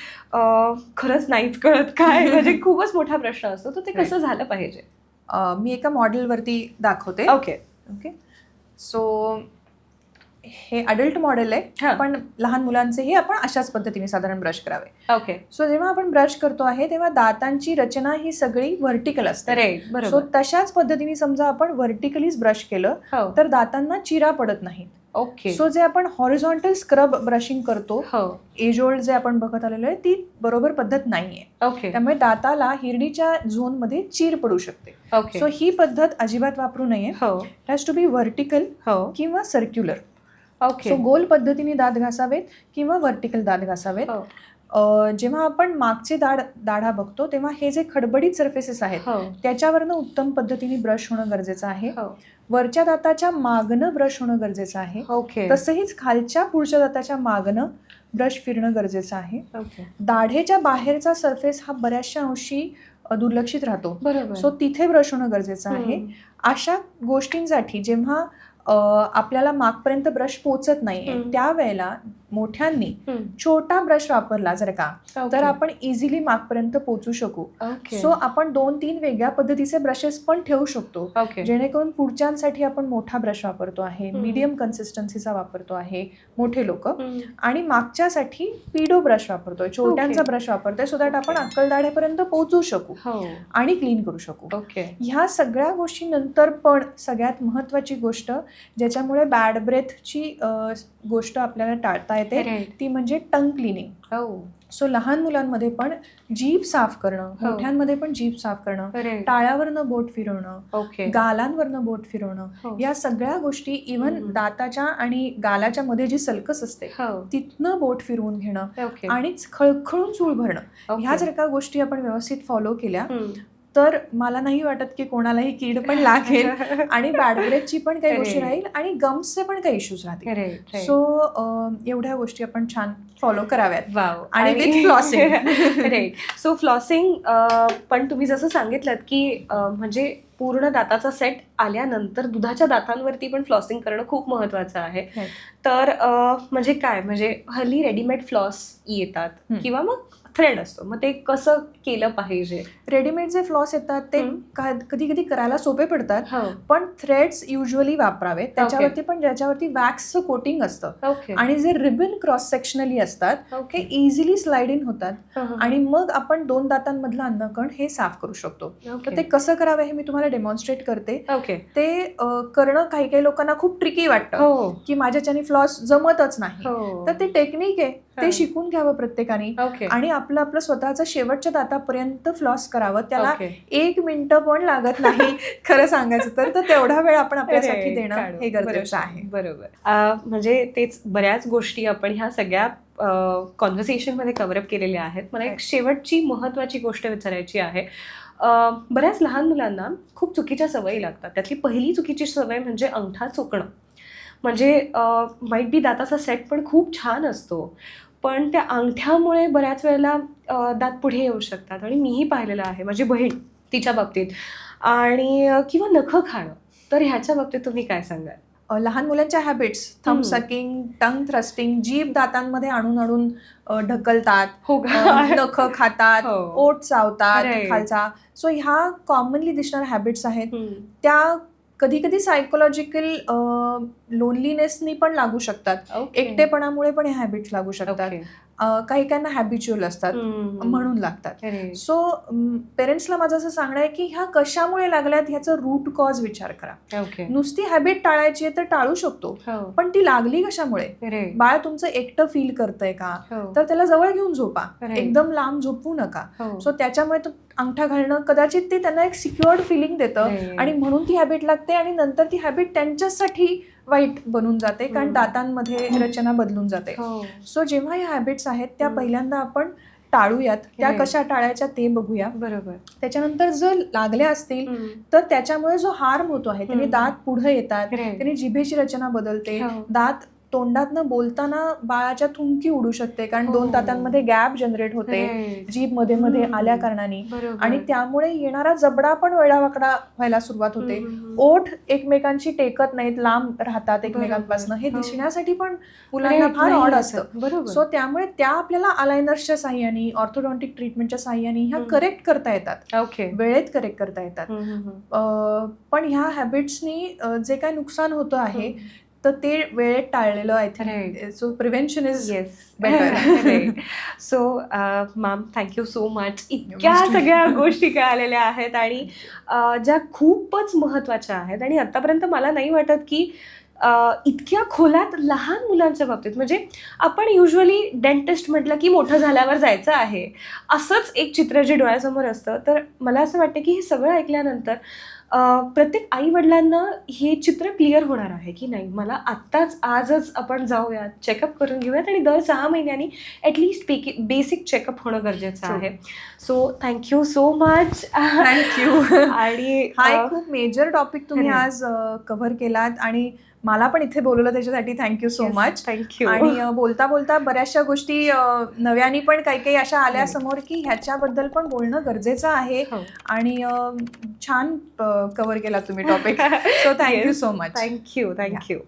खरंच नाहीच कळत काय, म्हणजे खूपच मोठा प्रश्न असतो. तर ते कसं झालं पाहिजे? मी एका मॉडेलवरती दाखवते. ओके. सो हे अडल्ट मॉडेल आहे, पण लहान मुलांचेही आपण अशाच पद्धतीने साधारण ब्रश करावे. ओके. सो जेव्हा आपण ब्रश करतो आहे तेव्हा दातांची रचना ही सगळी व्हर्टिकल असते. सो तशाच पद्धतीने समजा आपण व्हर्टिकलीच ब्रश केलं तर दातांना चिरा पडत नाहीत. ओके. सो जे आपण हॉरिझॉन्टल स्क्रब ब्रशिंग करतो, एज ओल्ड जे आपण बघत आलेलो आहे, ती बरोबर पद्धत नाहीये. ओके. त्यामुळे दाताला हिरडीच्या झोन मध्ये चीर पडू शकते. सो ही पद्धत अजिबात वापरू नये. It has to be vertical किंवा सर्क्युलर. सो गोल पद्धतीने दात घासावेत किंवा व्हर्टिकल दात घासावेत. जेव्हा आपण मागचे दाढा बघतो तेव्हा हे जे खडबडीत सरफेसेस आहेत त्याच्यावरनं उत्तम पद्धतीने ब्रश होणं गरजेचं आहे. वरच्या दाताच्या मागणं ब्रश होणं गरजेचं आहे. तसंच खालच्या पुढच्या दाताच्या मागणं ब्रश फिरणं गरजेचं आहे. दाढेच्या बाहेरचा सरफेस हा बऱ्याचशा अंशी दुर्लक्षित राहतो. सो तिथे ब्रश होणं गरजेचं आहे. अशा गोष्टींसाठी जेव्हा आपल्याला मागपर्यंत ब्रश पोचत नाहीये त्यावेळेला मोठ्यांनी छोटा ब्रश वापरला जर का तर आपण इझिली मागपर्यंत पोहोचू शकू. सो आपण 2-3 वेगळ्या पद्धतीचे ब्रशेस पण ठेवू शकतो, जेणेकरून पुढच्यांसाठी आपण मोठा ब्रश वापरतो आहे, मीडियम कन्सिस्टन्सीचा वापरतो आहे मोठे लोक, आणि मागच्यासाठी पीडो ब्रश वापरतोय, छोट्यांचा ब्रश वापरतोय, सो दॅट आपण अक्कलदाढेपर्यंत पोहोचू शकू आणि क्लीन करू शकू. ह्या सगळ्या गोष्टी नंतर पण सगळ्यात महत्वाची गोष्ट ज्याच्यामुळे बॅड ब्रेथची गोष्ट आपल्याला टाळता येते ती म्हणजे टंग क्लिनिंग. सो लहान मुलांमध्ये पण जीभ साफ करणं, मोठ्यांमध्ये पण जीभ साफ करणं, टाळ्यावरनं बोट फिरवणं, गालांवरनं बोट फिरवणं, या सगळ्या गोष्टी इव्हन दाताच्या आणि गालाच्या मध्ये जी सलकस असते तिथनं बोट फिरवून घेणं आणि खळखळून चूळ भरणं, ह्या जर का गोष्टी आपण व्यवस्थित फॉलो केल्या तर मला नाही वाटत की कोणालाही कीड पण लागेल आणि बॅड ब्रेथची पण काही गोष्टी राहील आणि गम्सचे पण काही इश्यूज राहतील. सो एवढ्या गोष्टी आपण छान फॉलो कराव्यात. आणि विथ फ्लॉसिंग. सो फ्लॉसिंग पण तुम्ही जसं सांगितलं की म्हणजे पूर्ण दाताचा सेट आल्यानंतर दुधाच्या दातांवरती पण फ्लॉसिंग करणं खूप महत्वाचं आहे. तर म्हणजे काय, म्हणजे हल्ली रेडीमेड फ्लॉस येतात किंवा मग थ्रेड असतो, मग ते कसं केलं पाहिजे? रेडीमेड जे फ्लॉस येतात ते कधी कधी करायला सोपे पडतात, पण थ्रेड्स युजली वापरावेत त्याच्यावरती पण ज्याच्यावरती वॅक्सचं कोटिंग असतं आणि जे रिबन क्रॉस सेक्शनली असतात हे इझिली स्लाइड इन होतात आणि मग आपण 2 दातांमधलं अन्नकण हे साफ करू शकतो. तर ते कसं करावं हे मी तुम्हाला डेमॉन्स्ट्रेट करते. ते करणं काही काही लोकांना खूप ट्रिकी वाटतं की माझ्याच्याने फ्लॉस जमतच नाही, तर ते टेक्निक आहे, ते शिकून घ्यावं प्रत्येकाने आणि आपलं आपलं स्वतःचं शेवटच्या दातापर्यंत फ्लॉस करावं. त्याला 1 मिनिटं पण लागत नाही खरं सांगायचं तर तेवढा वेळ आपण आपल्यासाठी देणं हे गरजेचं आहे. बरोबर. म्हणजे तेच बऱ्याच गोष्टी आपण ह्या सगळ्या कॉन्व्हर्सेशनमध्ये कव्हरअप केलेल्या आहेत. मला एक शेवटची महत्त्वाची गोष्ट विचारायची आहे. बऱ्याच लहान मुलांना खूप चुकीच्या सवयी लागतात. त्यातली पहिली चुकीची सवय म्हणजे अंगठा चोकणं. म्हणजे माईट बी दाताचा सेट पण खूप छान असतो, पण त्या अंगठ्यामुळे बऱ्याच वेळेला दात पुढे येऊ शकतात आणि मीही पाहिलेलं आहे, माझी बहीण तिच्या बाबतीत, आणि किंवा नखं खाणं. तर ह्याच्या बाबतीत तुम्ही काय सांगाल? लहान मुलांच्या हॅबिट्स, थंब सकिंग, टंग थ्रस्टिंग, जीभ दातांमध्ये आणून आणून ढकलतात, हो का? नख खातात, हो. ओठ चावतात Right. खालचा. सो ह्या कॉमनली दिसणाऱ्या हॅबिट्स आहेत. हम्म. त्या कधी कधी सायकोलॉजिकल लोनलीनेसनी पण लागू शकतात. Okay. एकटेपणामुळे पण ह्या हॅबिट्स लागू शकतात. Okay. काही काहींना हॅबिच्युअल असतात म्हणून लागतात. Right. सो पेरेंट्सला माझं असं सांगणं आहे की ह्या कशामुळे लागल्यात ह्याचं रूट कॉज विचार करा. Okay. नुसती हॅबिट टाळायची आहे तर टाळू शकतो, हो. पण ती लागली कशामुळे? Right. बाळ तुमचं एकटं फील करतंय का? हो. तर त्याला जवळ घेऊन झोपा, Right. एकदम लांब झोपवू नका. हो. सो त्याच्यामुळे तो अंगठा घालणं कदाचित ते त्यांना एक सिक्युअर्ड फिलिंग देतं Right. आणि म्हणून ती हॅबिट लागते आणि नंतर ती हॅबिट त्यांच्यासाठी वाईट बनून जाते कारण दातांमध्ये रचना बदलून जाते. हो. सो जेव्हा ह्या हॅबिट्स आहेत त्या पहिल्यांदा आपण टाळूयात. त्या Right. कशा टाळायच्या ते बघूया. बरोबर. त्याच्यानंतर जर लागल्या असतील तर त्याच्यामुळे जो हार्म होतो आहे, त्याने दात पुढे येतात, Right. त्याने जिभेची रचना बदलते, हो. दात तोंडातनं बोलताना बाळाच्या थुंकी उडू शकते कारण हो. 2 दातांमध्ये गॅप जनरेट होते Right. जीभ मध्ये मध्ये आल्या कारणाने, बरोबर. आणि त्यामुळे येणारा जबडा पण वेडावाकडा व्हायला सुरुवात होते. ओठ एकमेकांची टेकत नाहीत, लांब राहतात एकमेकांपासून. हे हो. दिसण्यासाठी पण मुलांना Right. फार नाही ऑड असत. असतं. बरोबर. सो त्यामुळे त्या आपल्याला अलायनर्सच्या साह्याने, ऑर्थोडॉन्टिक ट्रीटमेंटच्या साह्याने ह्या करेक्ट करता येतात, ओके. वेळेत करेक्ट करता येतात. पण ह्या हॅबिट्सनी जे काही नुकसान होतं आहे तर ते वेळेत टाळलेलं I think. So prevention is better. So ma'am, thank you so much. इतक्या सगळ्या गोष्टी कळालेल्या आहेत आणि ज्या खूपच महत्त्वाच्या आहेत आणि आतापर्यंत मला नाही वाटत की इतक्या खोलात लहान मुलांच्या बाबतीत, म्हणजे आपण युजली डेंटिस्ट म्हटलं की मोठं झाल्यावर जायचं आहे असंच एक चित्र जे डोळ्यासमोर असतं. तर मला असं वाटतं की हे सगळं ऐकल्यानंतर प्रत्येक आई वडिलांना हे चित्र क्लिअर होणार आहे की नाही, मला आत्ताच आजच आपण जाऊयात, चेकअप करून घेऊयात आणि दर 6 महिन्यांनी ॲटलिस्ट बेसिक चेकअप होणं गरजेचं आहे. So thank you so much. Thank you. आणि हा एक खूप मेजर टॉपिक तुम्ही आज कव्हर केलात आणि मला पण इथे बोलवलं त्याच्यासाठी थँक्यू सो मच. थँक्यू. आणि बोलता बोलता बऱ्याचशा गोष्टी नव्याने पण काही काही अशा आल्या समोर की ह्याच्याबद्दल पण बोलणं गरजेचं आहे. आणि छान कव्हर केला तुम्ही topic. So thank you so much. Thank you.